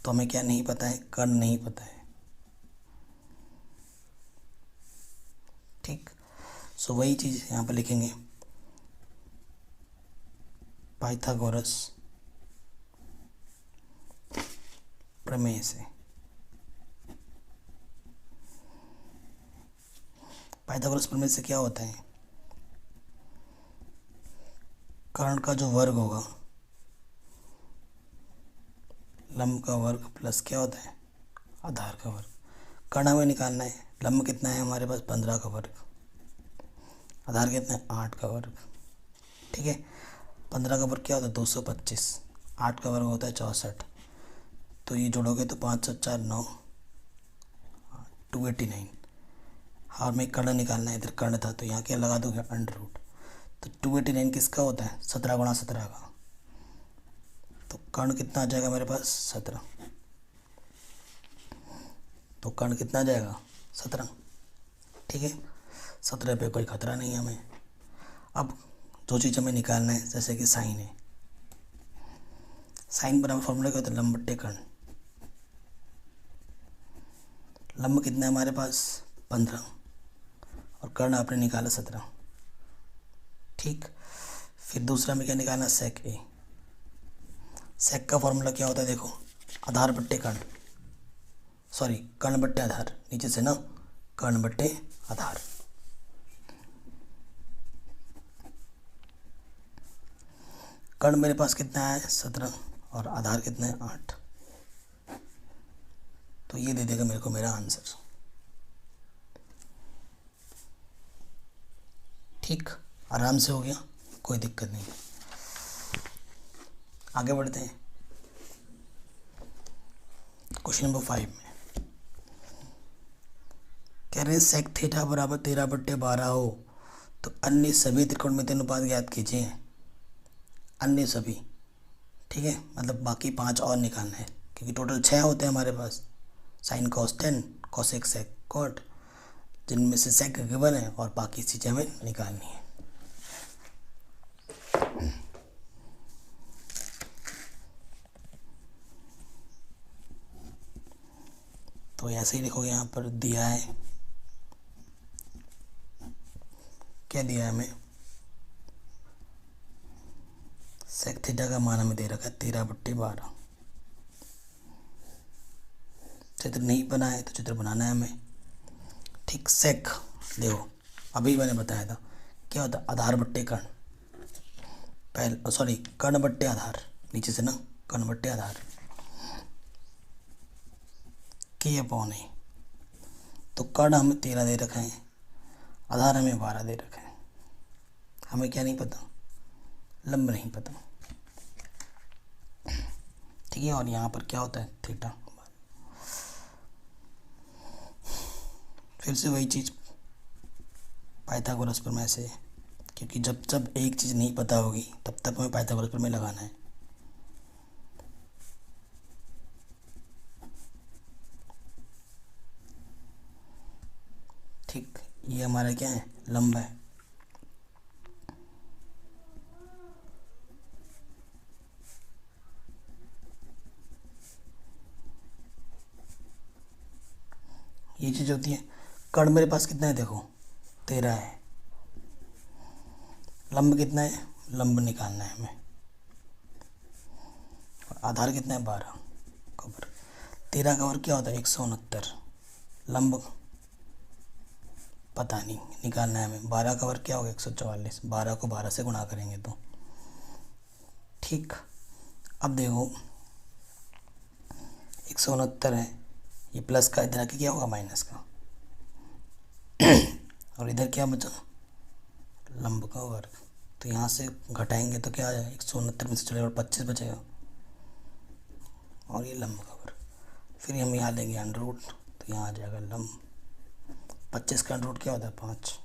तो हमें क्या नहीं पता है, कर्ण नहीं पता है। ठीक, सो वही चीज़ यहाँ पर लिखेंगे, पाइथागोरस प्रमेय से। पाइथागोरस प्रमेय से क्या होता है, कर्ण का जो वर्ग होगा, लंब का वर्ग प्लस क्या होता है, आधार का वर्ग। कर्ण हमें निकालना है, लंब कितना है हमारे पास 15 का वर्ग, आधार कितना है 8 का वर्ग। ठीक है, 15 का वर्ग क्या होता है 225, 8 का वर्ग होता है 64, तो ये जोड़ोगे तो 5 और 4 9, 289। और में कर्ण निकालना है, इधर कर्ण था तो यहाँ क्या लगा दोगे अंडर रूट, तो 289 किसका होता है 17 गुणा 17 का, तो कर्ण कितना आ जाएगा मेरे पास 17, तो कर्ण कितना आ जाएगा 17। ठीक है, 17 पे कोई खतरा नहीं है हमें। अब जो चीज़ हमें निकालना है जैसे कि साइन है, साइन बराबर फॉर्मूला क्या होता है लंब बट्टे कर्ण। लंब कितना है हमारे पास 15 और कर्ण आपने निकाला 17। ठीक, फिर दूसरा में क्या निकालना सेक ए। सेक का फॉर्मूला क्या होता है देखो, आधार बट्टे कर्ण, सॉरी कर्ण बट्टे आधार, नीचे से ना कर्ण बट्टे आधार। कर्ण मेरे पास कितना है 17 और आधार कितना है 8, तो ये दे देगा मेरे को मेरा आंसर। ठीक, आराम से हो गया, कोई दिक्कत नहीं। आगे बढ़ते हैं क्वेश्चन नंबर 5 में। कह रहे हैं सेक थीटा बराबर 13/12 हो तो अन्य सभी त्रिकोणमितीय अनुपात ज्ञात कीजिए। अन्य सभी, ठीक है, मतलब बाकी 5 और निकालना है क्योंकि टोटल 6 होते हैं हमारे पास, sine cos tan cosec sec cot, जिनमें से सेक गिवन है और बाकी चीज़ें हमें निकालनी है। तो ऐसे ही लिखोगे, यहाँ पर दिया है, क्या दिया है हमें, सेक थीटा का मान हमें दे रखा है 13/12। चित्र नहीं बना है तो चित्र बनाना है हमें। ठीक, सेक देखो अभी मैंने बताया था क्या होता है आधार बट्टे कर्ण, पहले सॉरी कर्ण बट्टे आधार, नीचे से ना कर्ण बट्टे आधार के अपॉन है। तो कर्ण हमें 13 दे रखा है, आधार हमें 12 दे रखा है, हमें क्या नहीं पता, लंब नहीं पता। ठीक है, और यहाँ पर क्या होता है थीटा। फिर से वही चीज़ पाइथागोरस प्रमेय से, क्योंकि जब जब एक चीज़ नहीं पता होगी तब तक हमें पाइथागोरस प्रमेय लगाना है। ठीक, ये हमारा क्या है लंब है। ये चीज़ होती है। कर्ण मेरे पास कितना है देखो 13 है, लंब कितना है, लंब निकालना है हमें, और आधार कितना है 12 का वर्ग। 13 का वर्ग क्या होता है 169, लंब पता नहीं निकालना है हमें। 12 का वर्ग क्या होगा 144, 12 को 12 से गुणा करेंगे तो। ठीक, अब देखो 169 है, ये प्लस का इधर आके क्या होगा माइनस का, और इधर क्या बचा लंब का वर्ग, तो यहाँ से घटाएंगे तो क्या आ जाएगा 169 में से चलेगा और 25 बचेगा, और ये लंब का वर्ग। फिर हम यहाँ लेंगे अंडर रूट, तो यहाँ आ जाएगा लंब, 25 का अंडर रूट क्या होता है 5,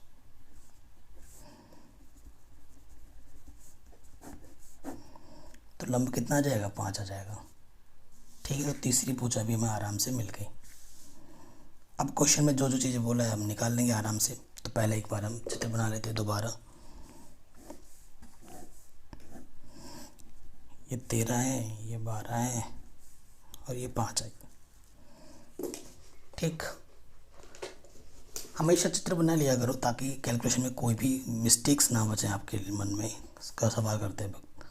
तो लंब कितना आ जाएगा 5 आ जाएगा। ठीक है, तो तीसरी पूछा भी हमें आराम से मिल गई। अब क्वेश्चन में जो जो चीज़ें बोला है हम निकाल लेंगे आराम से। तो पहले एक बार हम चित्र बना लेते हैं दोबारा। ये 13 है, ये 12 है और ये 5 है। ठीक, हमेशा चित्र बना लिया करो ताकि कैलकुलेशन में कोई भी मिस्टेक्स ना बचे आपके मन में इसका सवाल करते वक्त।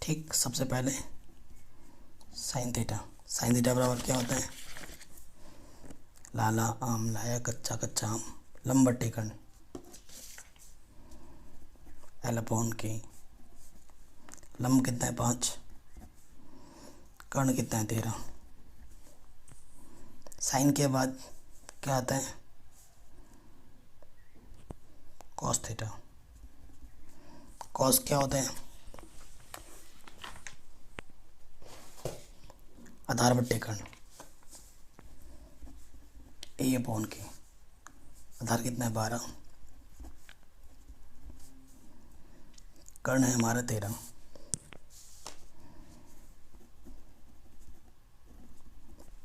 ठीक, सबसे पहले साइन थीटा, साइन थीटा बराबर क्या होता है लाला आम लाया कच्चा कच्चा आम, लंब बट्टे कर्ण एल अपॉन के। लंब कितना है 5, कर्ण कितना है 13। साइन के बाद क्या आता है कॉस थीटा। कॉस क्या होता है? आधार बट्टे कर्ण, ए अपॉन के। आधार कितना है? 12। कर्ण है हमारा 13।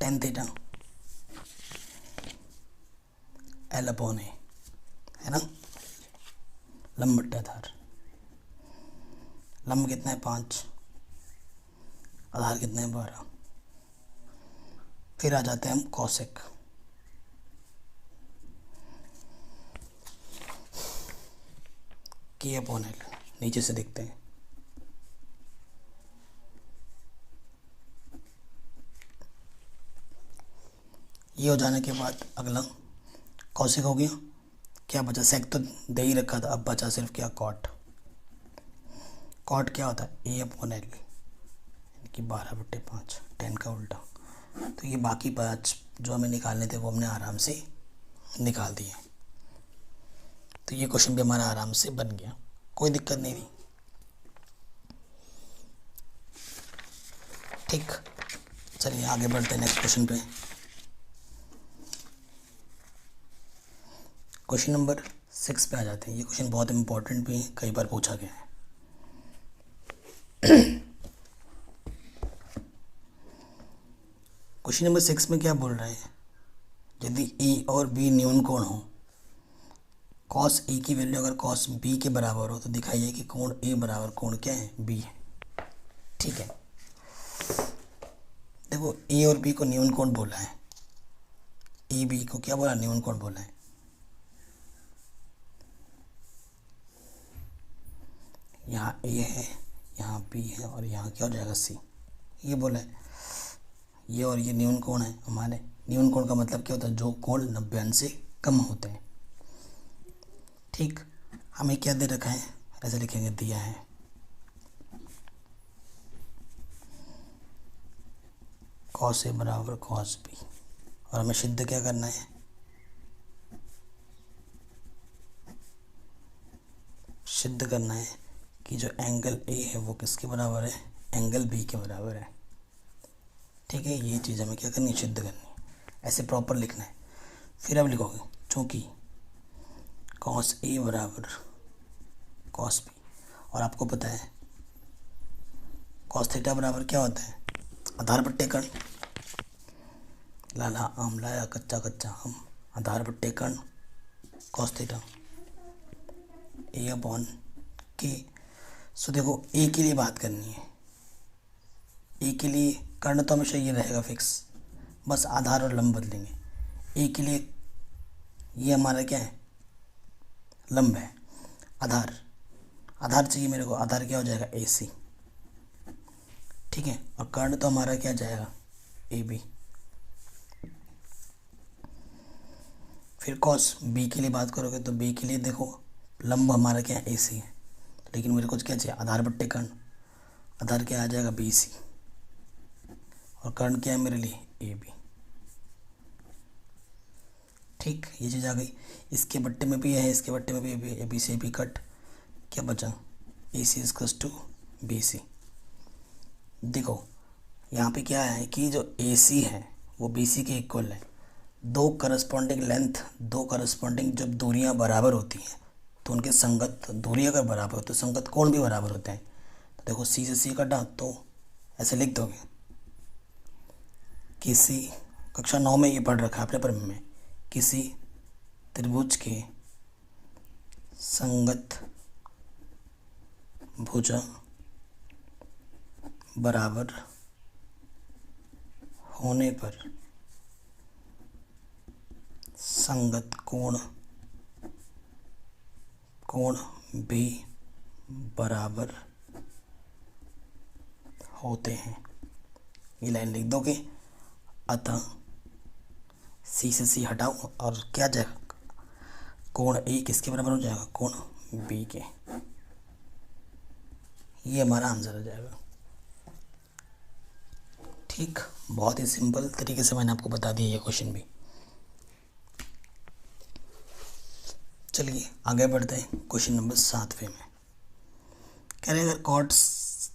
टेन थीटा एल अपॉन ए, है ना। लंब बट्टे आधार। लंब कितना है? 5। आधार कितना है? 12। फिर आ जाते हैं हम कॉसेक। के अपॉन एल, नीचे से देखते हैं। ये हो जाने के बाद अगला कॉसेक हो गया। क्या बचा? सेक तो दे ही रखा था, अब बचा सिर्फ क्या? कॉट। कॉट क्या होता है? ए अपॉन एल, कि 12/5, 10 का उल्टा। तो ये बाकी 5 जो हमें निकालने थे वो हमने आराम से निकाल दिए। तो ये क्वेश्चन भी हमारा आराम से बन गया, कोई दिक्कत नहीं थी। ठीक, चलिए आगे बढ़ते हैं नेक्स्ट क्वेश्चन पे। क्वेश्चन नंबर 6 पे आ जाते हैं। ये क्वेश्चन बहुत इंपॉर्टेंट भी है, कई बार पूछा गया है। क्वेश्चन नंबर 6 में क्या बोल रहे हैं? यदि ए और बी न्यून कोण हो, कॉस ए की वैल्यू अगर कॉस बी के बराबर हो तो दिखाइए कि कोण ए बराबर कोण क्या है? बी है। ठीक है, देखो ए और बी को न्यून कोण बोला है। ए बी को क्या बोला? न्यून कोण बोला है। यहाँ ए है, यहाँ बी है, और यहाँ क्या हो जाएगा? सी। ये बोला है। ये और ये न्यून कोण है हमारे। न्यून कोण का मतलब क्या होता है? जो कोण 90 अंश से कम होते हैं। ठीक, हमें क्या दे रखा है? ऐसे लिखेंगे, दिया है कॉस ए बराबर कॉस बी, और हमें सिद्ध क्या करना है? सिद्ध करना है कि जो एंगल ए है वो किसके बराबर है? एंगल बी के बराबर है। ठीक है, ये चीज़ हमें क्या करनी है? सिद्ध करनी है। ऐसे प्रॉपर लिखना है। फिर अब लिखोगे चूँकि कॉस ए बराबर कॉस बी, और आपको पता है कॉस थीटा बराबर क्या होता है? आधार बट्टे कर्ण। लाला आम लाया कच्चा कच्चा आम, आधार बट्टे कर्ण कॉस थीटा ए अपॉन के। सो देखो ए के लिए बात करनी है। ए के लिए कर्ण तो हमेशा ये रहेगा फिक्स, बस आधार और लंब बदलेंगे। ए के लिए ये हमारा क्या है? लंब है। आधार, आधार चाहिए मेरे को। आधार क्या हो जाएगा? ए सी। ठीक है, और कर्ण तो हमारा क्या जाएगा? A B. फिर कॉस बी के लिए बात करोगे तो बी के लिए देखो लंब हमारा क्या है? ए सी है, लेकिन मेरे को क्या चाहिए? आधार बट्टे कर्ण। आधार क्या आ जाएगा? बी सी, और कर्ण क्या है मेरे लिए? A B. ठीक, ये चीज़ आ गई। इसके बट्टे में भी है, इसके बट्टे में भी ए बी से बी कट। क्या बचा? ए सी इजकल्स टू बी सी। देखो यहाँ पे क्या है कि जो ए सी है वो बी सी के इक्वल है। दो करस्पॉन्डिंग लेंथ, दो करस्पॉन्डिंग जब दूरियाँ बराबर होती हैं तो उनके संगत दूरी अगर बराबर हो तो संगत कोण भी बराबर होते हैं। तो देखो सी से सी कटा तो ऐसे लिख दोगे। किसी कक्षा 9 में ये पढ़ रखा है आपने पर में, किसी त्रिभुज के संगत भुजा बराबर होने पर संगत कोण भी बराबर होते हैं। ये लाइन लिख दोगे। अतः सी से सी हटाओ और क्या जाएगा? कोण ए किसके बराबर हो जाएगा? कोण बी के। ये हमारा आंसर हो जाएगा। ठीक, बहुत ही सिंपल तरीके से मैंने आपको बता दिया ये क्वेश्चन भी। चलिए आगे बढ़ते हैं क्वेश्चन नंबर 7वें में। कह रहे अगर कॉट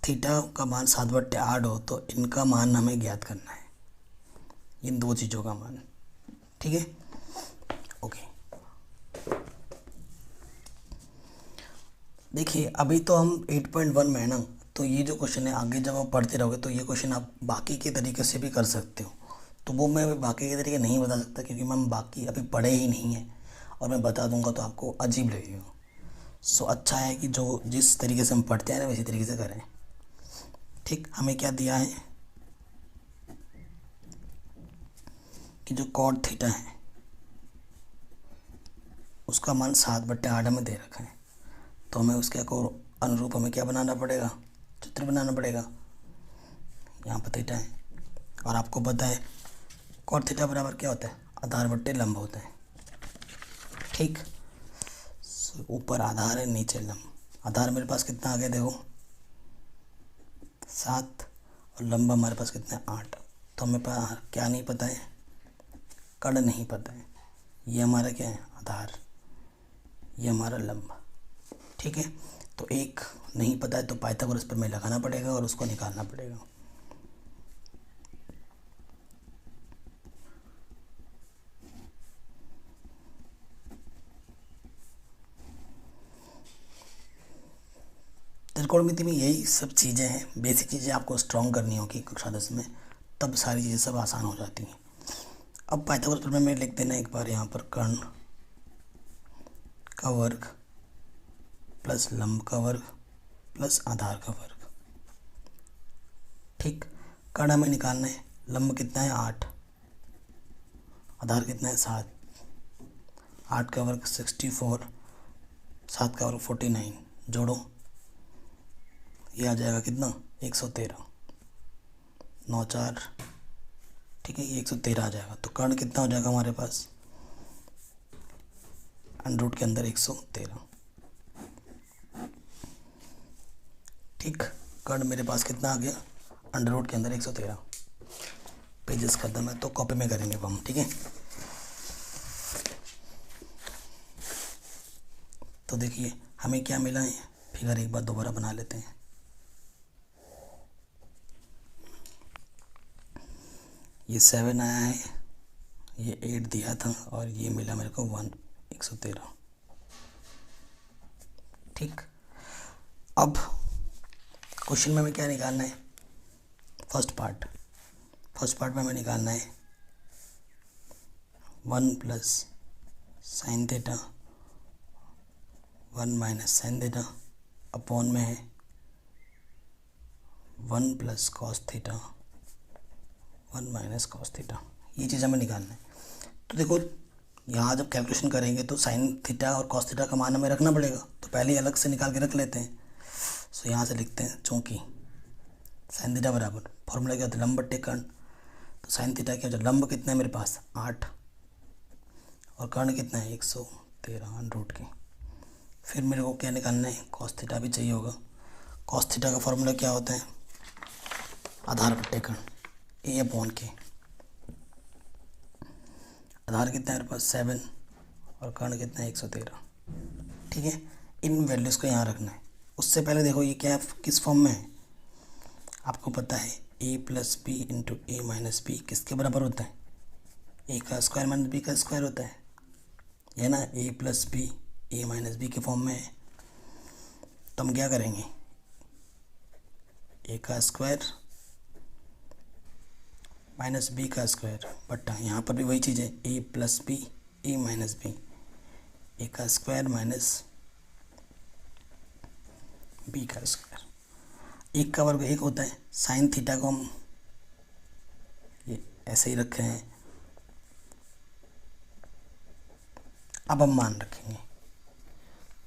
थीटा का मान 7/8 हो तो इनका मान हमें ज्ञात करना है, इन दो चीज़ों का मान। ठीक है, ओके। देखिए अभी तो हम 8.1 में है ना, तो ये जो क्वेश्चन है आगे जब आप पढ़ते रहोगे तो ये क्वेश्चन आप बाकी के तरीके से भी कर सकते हो। तो वो मैं अभी बाकी के तरीके नहीं बता सकता क्योंकि मैम बाकी अभी पढ़े ही नहीं है, और मैं बता दूंगा तो आपको अजीब लगेगा। सो अच्छा है कि जो जिस तरीके से हम पढ़ते हैं ना वैसी तरीके से करें। ठीक, हमें क्या दिया है कि जो कॉट थीटा है उसका मान 7/8 में दे रखा है, तो हमें उसके को अनुरूप हमें क्या बनाना पड़ेगा, चित्र बनाना पड़ेगा। यहाँ पर थीटा है और आपको पता है कॉट थीटा बराबर क्या होता है, आधार बट्टे लंब होता है। ठीक, ऊपर आधार है नीचे लंब। आधार मेरे पास कितना आ गया देखो 7, और लंब हमारे पास कितना है 8। तो हमें क्या नहीं पता है, कर्ण नहीं पता है। ये हमारा क्या है आधार, ये हमारा लंब। ठीक है, तो एक नहीं पता है तो पाइथागोरस पर में लगाना पड़ेगा और उसको निकालना पड़ेगा। त्रिकोणमिति में यही सब चीज़ें हैं, बेसिक चीज़ें आपको स्ट्रॉन्ग करनी होगी कक्षा 10 में, तब सारी चीज़ें सब आसान हो जाती हैं। अब पाइथागोरस प्रमेय में लिख देना एक बार यहाँ पर कर्ण का वर्ग प्लस लंब का वर्ग प्लस आधार का वर्ग। ठीक, कर्ण हमें निकालना है, लंब कितना है 8, आधार कितना है 7, 8 का वर्ग 64, 7 का वर्ग 49, जोड़ो ये आ जाएगा कितना 113, 9 4। ठीक है, ये 113 आ जाएगा। तो कर्ण कितना हो जाएगा हमारे पास अंडर के अंदर 113। ठीक, कर्ण मेरे पास कितना आ गया अंडर के अंदर 113। पेजेस खत्म है तो कॉपी में करेंगे हम। ठीक है, तो देखिए हमें क्या मिला है, फिगर एक बार दोबारा बना लेते हैं। ये 7 आया है, ये 8 दिया था और ये मिला मेरे को 113। ठीक, अब क्वेश्चन में हमें क्या निकालना है, फर्स्ट पार्ट में हमें निकालना है 1 plus sine theta 1 minus sine theta upon में है 1 plus cos theta 1 minus cos theta. ये चीज़ हमें निकालना है। तो देखो यहाँ जब कैलकुलेशन करेंगे तो साइन थीटा और कॉस थीटा का मान हमें रखना पड़ेगा, तो पहले ही अलग से निकाल के रख लेते हैं। सो यहाँ से लिखते हैं चूँकि साइन थीटा बराबर फॉर्मूला क्या होता है लंब बट्टे कर्ण, तो साइन थीटा क्या होता है लंब कितना है मेरे पास 8 और कर्ण कितना है 113 अंडर के। फिर मेरे को क्या निकालना है कॉस थीटा भी चाहिए होगा। कॉस थीटा का फॉर्मूला क्या होता है आधार बट्टे कर्ण ए अपॉन के। आधार कितना है मेरे पास 7 और कर्ण कितना है 113। ठीक है, इन वैल्यूज़ को यहाँ रखना है। उससे पहले देखो ये क्या किस फॉर्म में है, आपको पता है a plus B into A minus B किसके बराबर होता है, ए का स्क्वायर माइनस बी का स्क्वायर होता है ना। a plus B A minus B के फॉर्म में है, तो हम क्या करेंगे ए का स्क्वायर माइनस बी का स्क्वायर बट्टा यहाँ पर भी वही चीज़ है A plus B A minus B, A का स्क्वायर माइनस बी का स्क्वायर। एक का वर्ग एक होता है, साइन थीटा को हम ये ऐसे ही रखे हैं। अब हम मान रखेंगे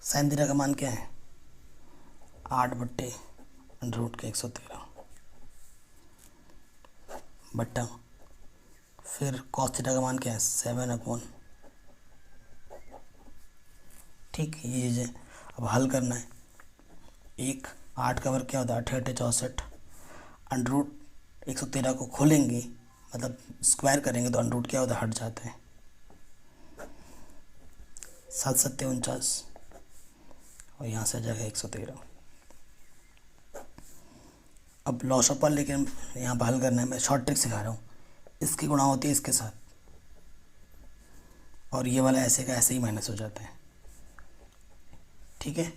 साइन थीटा का मान क्या है 8/√113 बट्टा फिर कॉस थीटा का मान क्या है 7/। ठीक, ये चीज़ है। अब हल करना है, 8 का वर्ग क्या होता है 8 8 64, अंडर√113 को खोलेंगे मतलब स्क्वायर करेंगे तो अंडर क्या होता है हट जाता है। 7 सत्ते 49 और यहाँ से आ जाएगा 113। अब लॉस ऑफ पावर लेकिन यहाँ पर हल करना है, मैं शॉर्ट ट्रिक सिखा रहा हूँ। इसकी गुणा होती है इसके साथ और ये वाला ऐसे का ऐसे ही माइनस हो जाता है। ठीक है,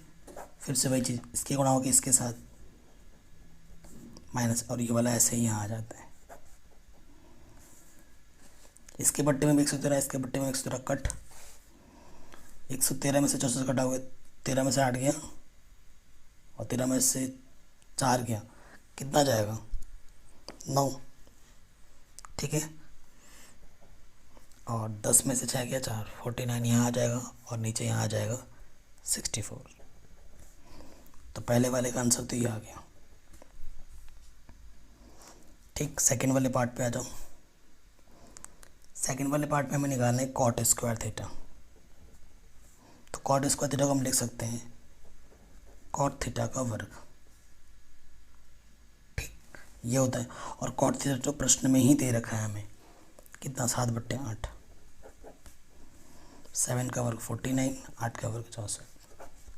फिर से वही चीज़, इसकी गुणा होगी इसके साथ माइनस और ये वाला ऐसे ही यहाँ आ जाता है। इसके बट्टे में भी 113, इसके बट्टे में 113 कट। 113 में से 64 कटा हुआ, 13 में से 8 गया और 13 में से 4 गया, कितना जाएगा 9। ठीक है, और 10 में से 6 गया 4, 49 यहाँ आ जाएगा और नीचे यहाँ आ जाएगा 64। तो पहले वाले का आंसर तो ये आ गया। ठीक, सेकंड वाले पार्ट पे आ जाओ। सेकंड वाले पार्ट में हमें निकालना है कॉट स्क्वायर थीटा। तो कॉट स्क्वायर थीटा को हम लिख सकते हैं कॉट थीटा का वर्ग। ठीक, ये होता है। और कॉट थीटा तो प्रश्न में ही दे रखा है हमें, कितना 7/8। 7 का वर्ग 49, 8 का वर्ग 64।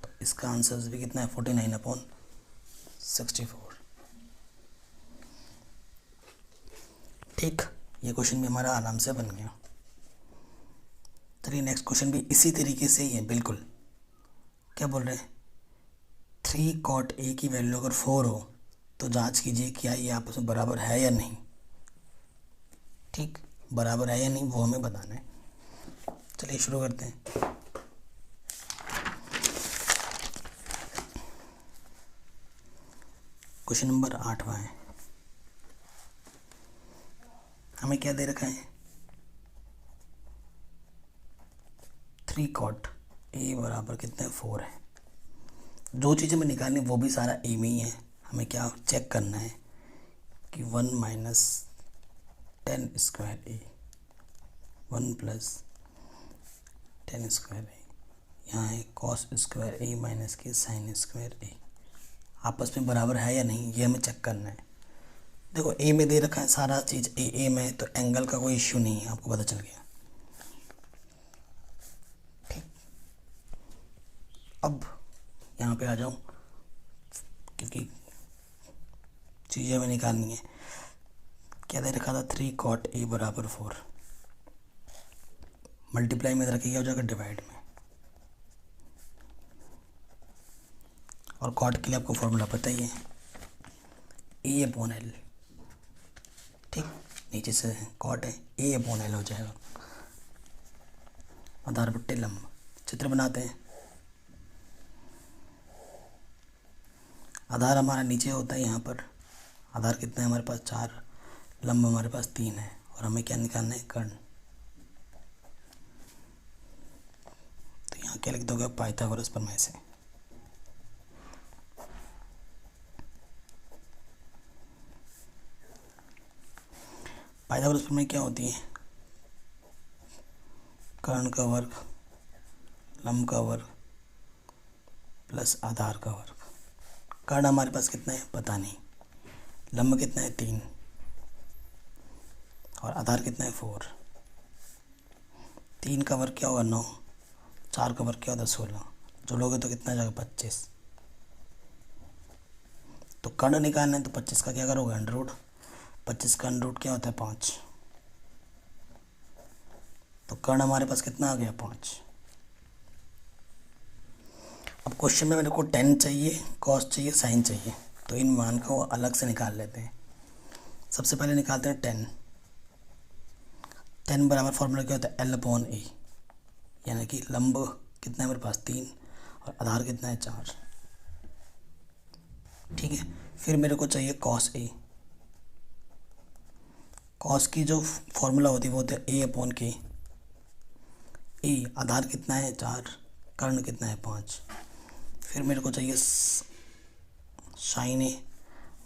तो इसका आंसर भी कितना है 49/64। ठीक, ये क्वेश्चन भी हमारा आराम से बन गया। चलिए नेक्स्ट क्वेश्चन भी इसी तरीके से ही है बिल्कुल। क्या बोल रहे हैं, 3 cot A की वैल्यू अगर 4 हो तो जांच कीजिए क्या ये आपस में बराबर है या नहीं। ठीक, बराबर है या नहीं वो हमें बताना है। चलिए शुरू करते हैं। क्वेश्चन नंबर 8वां है। हमें क्या दे रखा है, 3 cot A बराबर कितना है 4 है। जो चीज़ हमें निकालनी वो भी सारा ए में ही है। हमें क्या चेक करना है कि 1 - 10 स्क्वायर ए, 1 + 10 स्क्वायर ए, यहाँ है कॉस स्क्वायर ए माइनस के साइन स्क्वायर ए, आपस में बराबर है या नहीं ये हमें चेक करना है। देखो ए में दे रखा है सारा चीज़, ए में है तो एंगल का कोई इश्यू नहीं है, आपको पता चल गया। ठीक, अब यहाँ पे आ जाऊँ क्योंकि चीज़ें हमें निकालनी है। क्या दे रखा था 3 cot A बराबर 4, मल्टीप्लाई में रखिए क्या हो जाएगा डिवाइड में, और कॉट के लिए आपको फॉर्मूला पता ही है A/L। ठीक, नीचे से कॉट है A/L हो जाएगा। आधार बट्टे लंब, चित्र बनाते हैं। आधार हमारा नीचे होता है यहाँ पर, आधार कितना है हमारे पास 4, लंब हमारे पास 3 है और हमें क्या निकालना है कर्ण। तो यहाँ क्या लिख दोगे पाइथागोरस प्रमेय से। पाइथागोरस प्रमेय क्या होती है, कर्ण का वर्ग, लंब का वर्ग प्लस आधार का वर्ग। कर्ण हमारे पास कितना है पता नहीं, लंब कितना है 3 और आधार कितना है 4। 3 का वर्ग क्या होगा 9, 4 का वर्ग क्या होगा 16, जो लोगे तो कितना जाएगा 25। तो कर्ण निकालना है तो 25 का क्या करोगे अंडर, 25 का अंडर क्या होता है 5। तो कर्ण हमारे पास कितना आ गया 5। अब क्वेश्चन में मेरे को टेन चाहिए, कॉस चाहिए, साइन चाहिए, तो इन मान को अलग से निकाल लेते हैं। सबसे पहले निकालते हैं 10। 10 बराबर फॉर्मूला क्या होता है L/A, यानी कि लंब कितना है मेरे पास 3 और आधार कितना है 4। ठीक है, फिर मेरे को चाहिए कॉस A। कॉस की जो फॉर्मूला होती है वो होता है A/K। ए आधार कितना है 4, कर्ण कितना है 5। फिर मेरे को चाहिए साइन ए,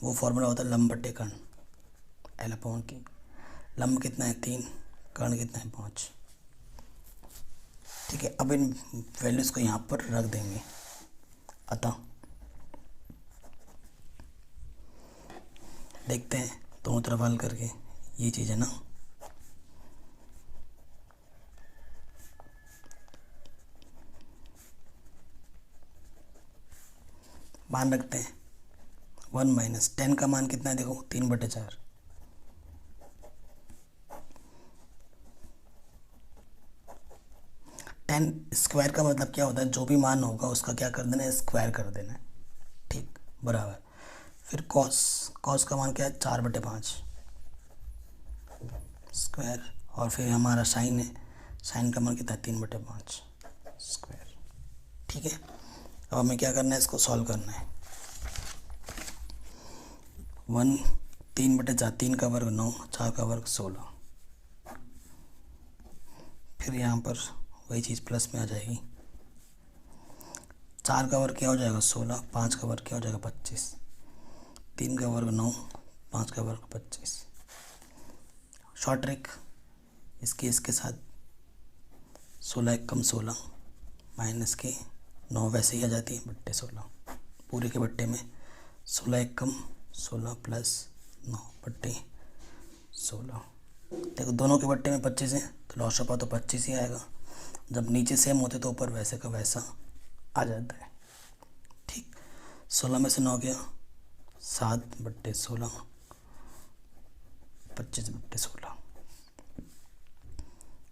वो फॉर्मूला होता है लंब बट्टे कर्ण L/K। लंब कितना है 3, कर्ण कितना है 5। ठीक है, अब इन वैल्यूज़ को यहाँ पर रख देंगे। अतः देखते हैं दोनों तरफ हल करके, ये चीज़ है ना। मान रखते हैं 1 माइनस 10 का मान कितना है, देखो 3/4। 10 स्क्वायर का मतलब क्या होता है, जो भी मान होगा उसका क्या कर देना है, स्क्वायर कर देना है। ठीक, बराबर। फिर कॉस का मान क्या है, 4/5 स्क्वायर। और फिर हमारा साइन है, साइन का मान कितना है, 3/5 स्क्वायर। ठीक है, अब हमें क्या करना है, इसको सॉल्व करना है। 3/4, 3 का वर्ग 9, 4 का वर्ग 16। फिर यहाँ पर वही चीज़ प्लस में आ जाएगी। 4 का वर्ग क्या हो जाएगा, 16। 5 का वर्ग क्या हो जाएगा, 25। 3 का वर्ग 9, 5 का वर्ग 25। शॉर्ट ट्रिक, इसके साथ 16 एकम 16 माइनस के 9 वैसे ही आ जाती है, बट्टे 16। पूरे के बट्टे में 16 एकम 16 प्लस 9 बट्टे 16। देखो दोनों के बट्टे में 25 है, तो लॉस ऑफ तो 25 ही आएगा। जब नीचे सेम होते तो ऊपर वैसे का वैसा आ जाता है। ठीक, 16 में से 9 गया, 7/16, 25/16।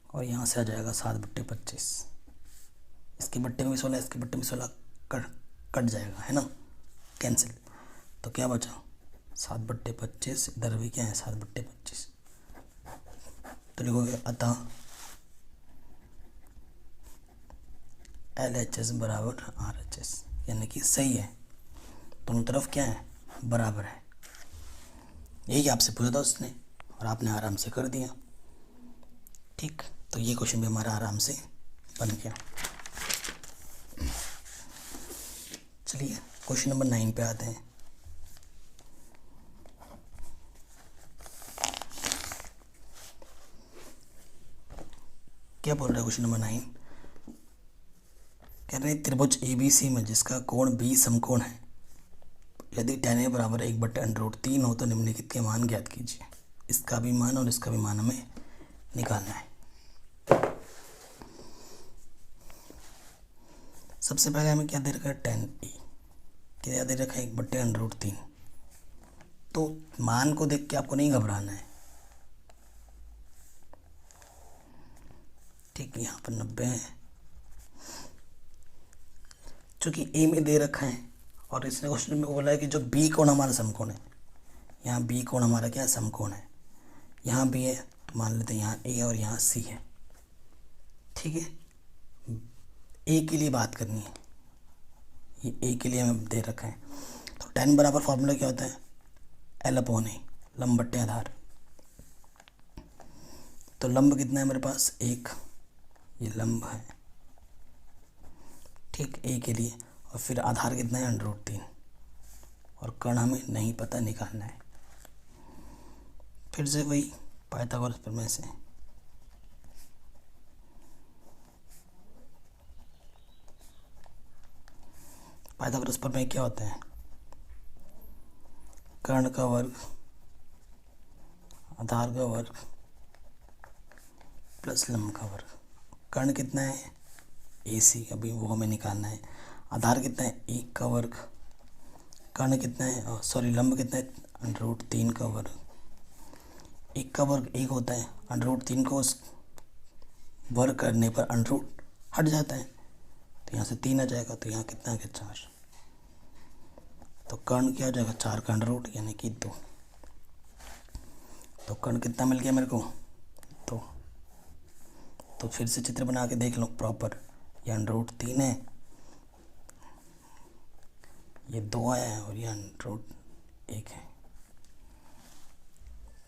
और यहाँ से आ जाएगा 7/25। इसके बट्टे में भी 16, इसके बट्टे में 16 कट जाएगा, है ना, कैंसिल। तो क्या बचा, 7/25। इधर भी क्या है, 7/25। तो लिखोगे अतः LHS बराबर RHS, यानी कि सही है, दोनों तरफ क्या है, बराबर है। यही आपसे पूछा था उसने और आपने आराम से कर दिया। ठीक, तो ये क्वेश्चन भी हमारा आराम से बन गया। चलिए क्वेश्चन नंबर 9 पे आते हैं। क्या बोल रहा है क्वेश्चन नंबर 9, कह रहे हैं त्रिभुज ABC में जिसका कोण B समकोण है, यदि tan A बराबर 1/√3 हो तो निम्नलिखित के मान ज्ञात कीजिए। इसका भी मान और इसका भी मान हमें निकालना है। सबसे पहले हमें क्या दे रखा है, tan A क्या दे रखा है, 1/√3। तो मान को देख के आपको नहीं घबराना है। ठीक, यहाँ पर 90 है, चूँकि A में दे रखा है और इसने क्वेश्चन में बोला है कि जो B कोण हमारा समकोण है, यहाँ B कोण हमारा क्या है, समकोण है। यहाँ B है तो मान लेते हैं यहाँ A और यहाँ C है। ठीक है, A के लिए बात करनी है, ये A के लिए हमें दे रखा है। तो tan बराबर फॉर्मूला क्या होता है, L/A, लंब बट्टे आधार। तो लंब कितना है मेरे पास, 1, ये लंब है। ठीक, A के लिए। और फिर आधार कितना है, √3। और कर्ण हमें नहीं पता, निकालना है। फिर से वही पाइथागोरस प्रमेय से। पाइथागोरस प्रमेय क्या होता है, कर्ण का वर्ग आधार का वर्ग प्लस लंब का वर्ग। कर्ण कितना है, AC, अभी वो हमें निकालना है। आधार कितना है, 1 का वर्ग। कर्ण कितना है, सॉरी लंब कितना है, √3 का वर्ग। 1 का वर्ग 1 होता है, √3 को वर्ग करने पर √ हट जाता है, तो यहाँ से 3 आ जाएगा। तो यहाँ कितना है, 4। तो कर्ण क्या हो जाएगा, 4 का √ यानी कि 2। तो कर्ण कितना मिल गया मेरे को, 2। तो फिर से चित्र बना के देख लो प्रॉपर, ये √3 है, ये 2 आया है और ये √1 है।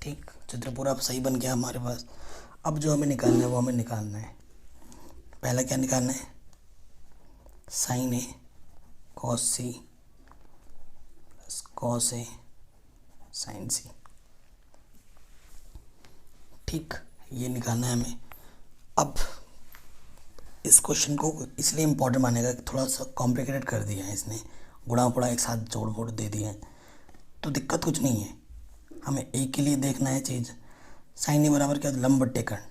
ठीक, चित्र पूरा सही बन गया हमारे पास। अब जो हमें निकालना है वो हमें निकालना है, पहला क्या निकालना है, sin A cos C plus cos A sin C। ठीक, ये निकालना है हमें। अब इस क्वेश्चन को इसलिए इम्पोर्टेंट मानेगा कि थोड़ा सा कॉम्प्लिकेटेड कर दिया है इसने, गुणा पड़ा एक साथ जोड़ मोड़ दे दिया है। तो दिक्कत कुछ नहीं है, हमें A के लिए देखना है चीज़। sin A बराबर क्या होता है, लंब बट्टे कर्ण।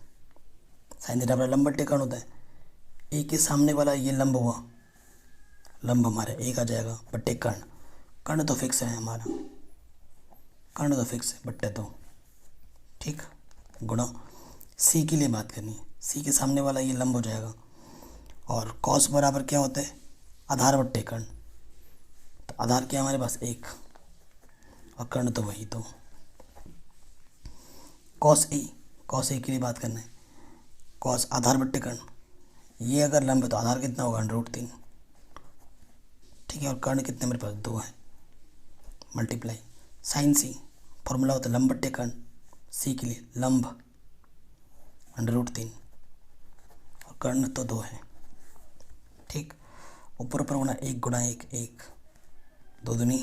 sin A बराबर लंब बट्टे कर्ण होता है। A के सामने वाला ये लंब हुआ, लंब हमारा एक आ जाएगा बट्टे कर्ण, कर्ण तो फिक्स है हमारा, कर्ण तो फिक्स है बट्टे तो, ठीक, गुणा सी के लिए बात करनी है, सी के सामने वाला ये लंब हो जाएगा, और कॉस बराबर क्या होता है, आधार बट्टे कर्ण, तो आधार क्या है हमारे पास एक, और कर्ण तो वही, तो कॉस ए के लिए बात करना है, कॉस आधार बट्टे कर्ण, ये अगर लंब है तो आधार कितना होगा √3, ठीक है, और कर्ण कितने मेरे पास 2 है, मल्टीप्लाई साइन सी, फॉर्मूला होता है लंब बट्टे कर्ण, सी के लिए लंब √3 और कर्ण तो 2 है, ठीक, ऊपर ऊपर गुणा 1 गुणा 1 1, 2 दूनी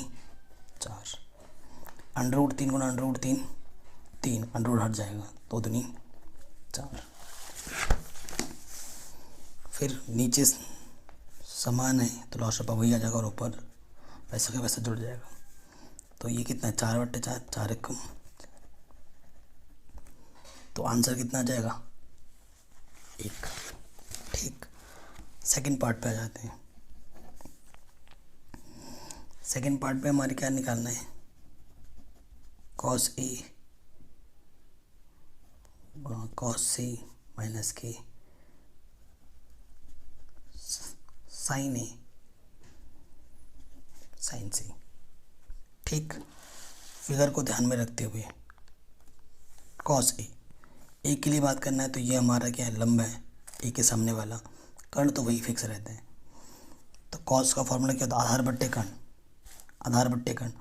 4, √3 गुणा √3 3, अंडर हट जाएगा, 2 दूनी 4, फिर नीचे समान है तो लॉस ऑफ वही आ जाएगा, और ऊपर वैसा का वैसा जुड़ जाएगा, तो ये कितना है 4/4, 4 एकम, तो आंसर कितना आ जाएगा 1, ठीक। सेकंड पार्ट पे आ जाते हैं। सेकंड पार्ट पे हमारे क्या निकालना है, cos A cos C minus के साइन ए साइन सी, ठीक। फिगर को ध्यान में रखते हुए कॉस ए के लिए बात करना है, तो ये हमारा क्या है लंब है, ए के सामने वाला, कर्ण तो वही फिक्स रहते हैं, तो कॉस का फॉर्मूला क्या होता है आधार बट्टे कर्ण, आधार बट्टे कर्ण,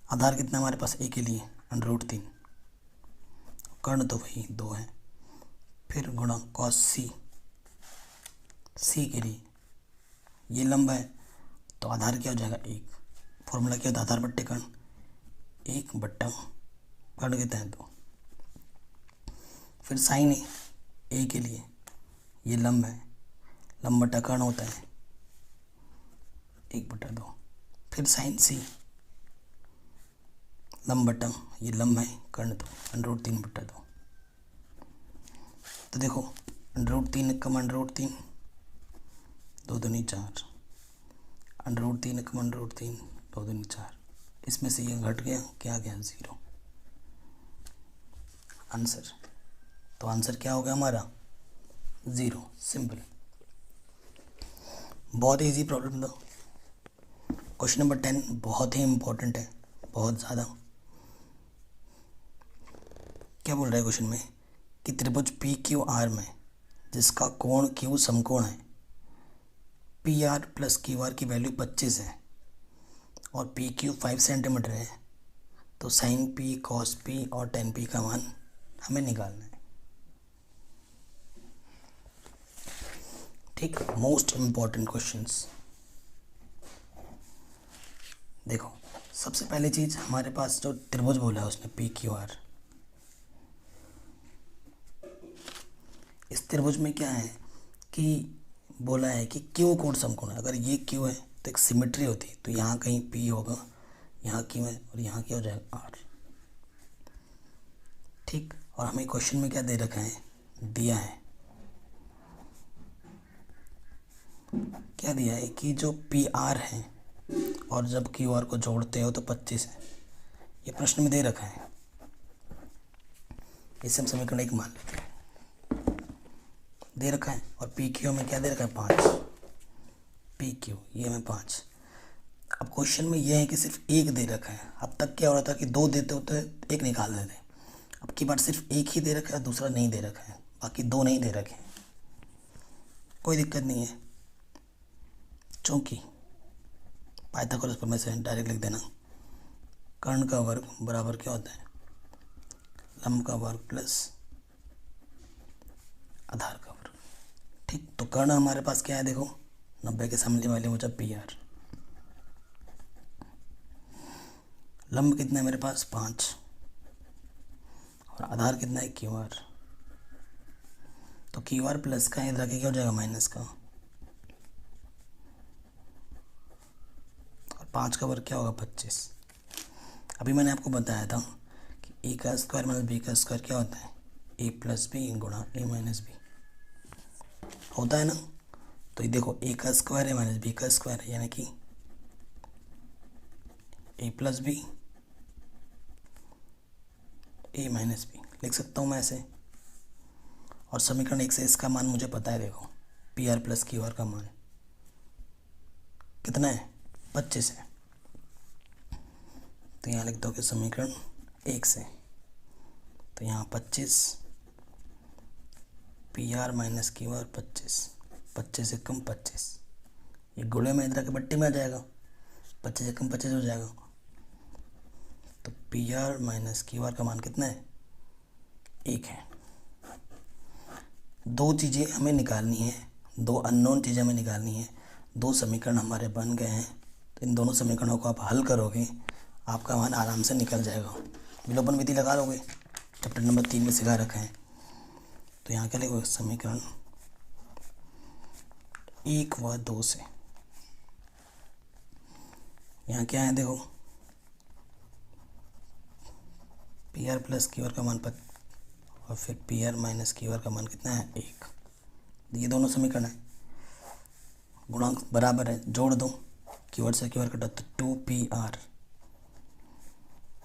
आधार कितना हमारे पास ए के लिए √3, कर्ण तो वही 2 है, फिर गुणा कॉस सी के लिए ये लंब है तो आधार क्या हो जाएगा 1, फॉर्मूला क्या होता है आधार बट्टे कर्ण, 1 बट्टा कर्ण कितना है 2, फिर साइन ए के लिए ये लंब है, लंब बट्टा कर्ण होता है 1/2, फिर साइन सी लंब बट्टा ये लंब है कर्ण तो √3/2, तो देखो √3 कम √3, 2 दूनी 4, √3 कम √3, 2 दूनी 4, इसमें से ये घट गया, क्या गया 0, आंसर, तो आंसर क्या हो गया हमारा 0, सिंपल, बहुत इजी प्रॉब्लम था। क्वेश्चन नंबर 10 बहुत ही इम्पोर्टेंट है, बहुत ज़्यादा। क्या बोल रहा है क्वेश्चन में कि त्रिभुज पी क्यू आर में जिसका कोण क्यू समकोण है, P R plus Q R की वैल्यू 25 है और पी क्यू 5 सेंटीमीटर है, तो साइन पी कॉस पी और टेन पी का मान हमें निकालना है, ठीक। Most important questions. देखो सबसे पहली चीज़ हमारे पास जो त्रिभुज बोला है उसने पी क्यू आर, इस त्रिभुज में क्या है कि बोला है कि क्यू कोण समकोण है, अगर ये क्यू है तो एक सिमेट्री होती है, तो यहाँ कहीं पी होगा, यहाँ क्यू है और यहाँ क्या हो जाएगा आर, ठीक। और हमें क्वेश्चन में क्या दे रखा है, दिया है, क्या दिया है कि जो पी आर है और जब क्यू आर को जोड़ते हो तो 25 है, ये प्रश्न में दे रखा है, इसे हम समीकरण 1 मान लेते हैं, दे रखा है, और पी क्यू में क्या दे रखा है 5, पी क्यू ये हमें 5। अब क्वेश्चन में यह है कि सिर्फ एक दे रखा है, अब तक क्या हो रहा था कि 2 देते होते एक निकाल देते, अब की बार सिर्फ एक ही दे रखा है, दूसरा नहीं दे रखा है, बाकी 2 नहीं दे रखे हैं, कोई दिक्कत नहीं है, चूँकि पाइथागोरस प्रमेय से डायरेक्ट लिख देना, कर्ण का वर्ग बराबर क्या होता है लंब का वर्ग प्लस आधार का वर्ग, ठीक। तो कर्ण हमारे पास क्या है, देखो 90 के सामने वाले हो जाए पी आर, लंब कितना है मेरे पास 5 और आधार कितना है क्यू आर, तो क्यू आर प्लस का इधर आके क्या हो जाएगा माइनस का, और 5 का वर्ग क्या होगा 25। अभी मैंने आपको बताया था कि ए का स्क्वायर माइनस बी का स्क्वायर क्या होता है ए प्लस बी गुणा ए माइनस बी होता है ना, तो ये देखो a का स्क्वायर है माइनस b का स्क्वायर है, यानी कि a plus B a minus B लिख सकता हूँ मैं ऐसे। और समीकरण 1 से इसका मान मुझे पता है, देखो P R plus Q R का मान कितना है, 25 है। तो यहाँ लिख दो कि समीकरण 1 से, तो यहाँ 25 P R minus Q R 25 से कम 25, ये गुणे में इधर के बट्टी में आ जाएगा, 25 से कम 25 हो जाएगा। तो P R minus Q R का मान कितना है, 1 है। दो चीज़ें हमें निकालनी है, दो अननोन चीज़ें हमें निकालनी है। दो समीकरण हमारे बन गए हैं, तो इन दोनों समीकरणों को आप हल करोगे, आपका मान आराम से निकल जाएगा। विलोपन विधि लगा लोगे, चैप्टर नंबर 3 में सिखा रखा है। तो यहाँ क्या लिखोगे, समीकरण 1 व 2 से, यहाँ क्या है देखो, P R plus Q R का मान और फिर P R minus Q R का मान कितना है, 1। ये दोनों समीकरण है, गुणांक बराबर है, जोड़ दो, क्यू आर से क्यू आर कटा तो 2 पी आर,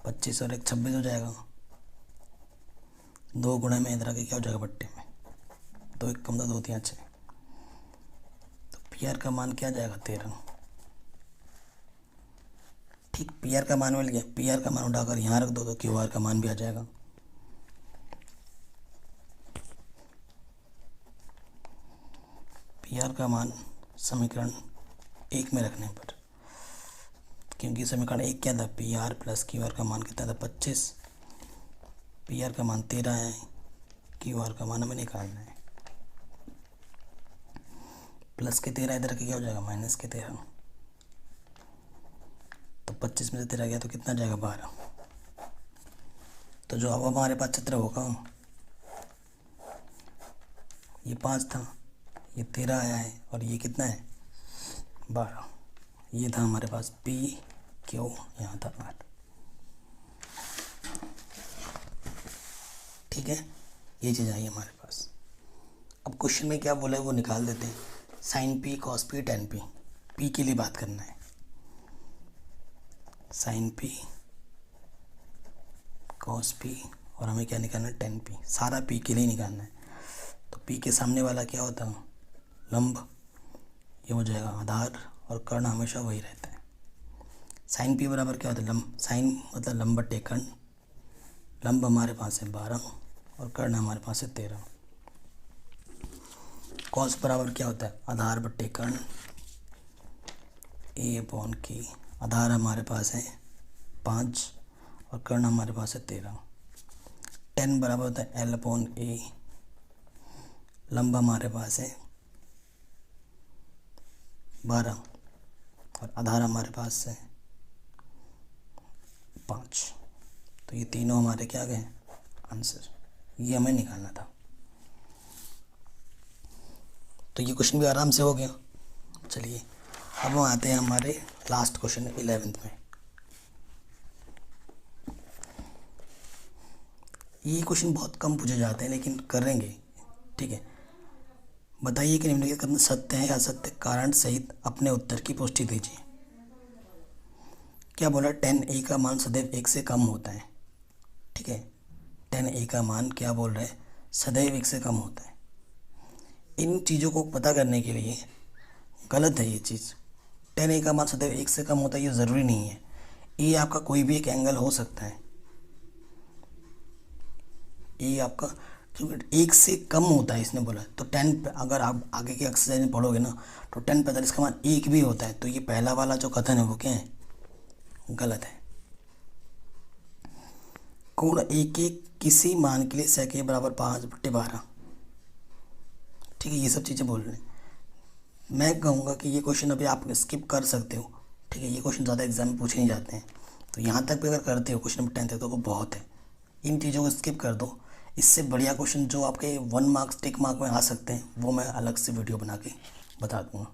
25 और 1 26 हो जाएगा। 2 गुणे में इधर आके क्या हो जाएगा, बट्टे में 2 1 कम 2 3 6, तो पी आर का मान क्या जाएगा, 13। ठीक, पी आर का मान मिल गया, पी आर का मान उठाकर यहाँ रख दो तो क्यू आर का मान भी आ जाएगा। पी आर का मान समीकरण 1 में रखने पर, क्योंकि समीकरण 1 क्या था, P R plus Q R का मान कितना था, 25, पी आर का मान 13 है, क्यू आर का मान हमें निकालना है। प्लस के 13 इधर के क्या हो जाएगा, माइनस के 13, तो 25 में से 13 गया तो कितना जाएगा, 12। तो जो अब हमारे पास चित्र होगा, ये 5 था, ये 13 आया है, और ये कितना है, 12। ये था हमारे पास पी क्यू, यहाँ था आर। ठीक है, ये चीज़ आई हमारे पास। अब क्वेश्चन में क्या बोला है वो निकाल देते हैं। Sine P cos P tan P, P के लिए बात करना है, साइन पी कॉस पी, और हमें क्या निकालना है, टेन पी, सारा पी के लिए निकालना है। तो पी के सामने वाला क्या होता है, लंब, ये हो जाएगा आधार, और कर्ण हमेशा वही रहता है। साइन पी बराबर क्या होता है, लंब, साइन मतलब लंब बटे कर्ण, लंब हमारे पास है 12 और कर्ण हमारे पास है 13। कॉस बराबर क्या होता है, आधार बटे कर्ण, ए अपॉन की, आधार हमारे पास है 5 और कर्ण हमारे पास है 13। टेन बराबर होता है एल अपॉन ए, लंब हमारे पास है 12 और आधार हमारे पास है 5। तो ये तीनों हमारे क्या गए, आंसर, ये हमें निकालना था। तो ये क्वेश्चन भी आराम से हो गया। चलिए अब हम आते हैं हमारे लास्ट क्वेश्चन 11th में। ये क्वेश्चन बहुत कम पूछे जाते हैं लेकिन करेंगे, ठीक है। बताइए कि निम्नलिखित कथन सत्य है या असत्य, कारण सहित अपने उत्तर की पुष्टि दीजिए। क्या बोला, 10a का मान सदैव 1 से कम होता है, ठीक है। 10a का मान क्या बोल रहे हैं, सदैव 1 से कम होता है। इन चीज़ों को पता करने के लिए गलत है ये चीज़। 10a का मान सदैव 1 से कम होता है ये ज़रूरी नहीं है। ये आपका कोई भी एक एंगल हो सकता है, ये आपका क्योंकि 1 से कम होता है इसने बोला। तो 10, अगर आप आगे की एक्सरसाइज में पढ़ोगे ना तो 10 का मान 1 भी होता है। तो ये पहला वाला जो कथन है वो क्या है, गलत है। कोण एक किसी मान के लिए sec a बराबर 5/12, ठीक है। ये सब चीज़ें बोल रहे हैं। मैं कहूँगा कि ये क्वेश्चन अभी आप स्किप कर सकते हो, ठीक है। ये क्वेश्चन ज़्यादा एग्जाम में पूछे नहीं जाते हैं, तो यहाँ तक भी अगर करते हो क्वेश्चन नंबर 10 तक तो वो बहुत है। इन चीज़ों को स्किप कर दो। इससे बढ़िया क्वेश्चन जो आपके 1 मार्क्स टिक मार्क में आ सकते हैं वो मैं अलग से वीडियो बना के बता दूँगा।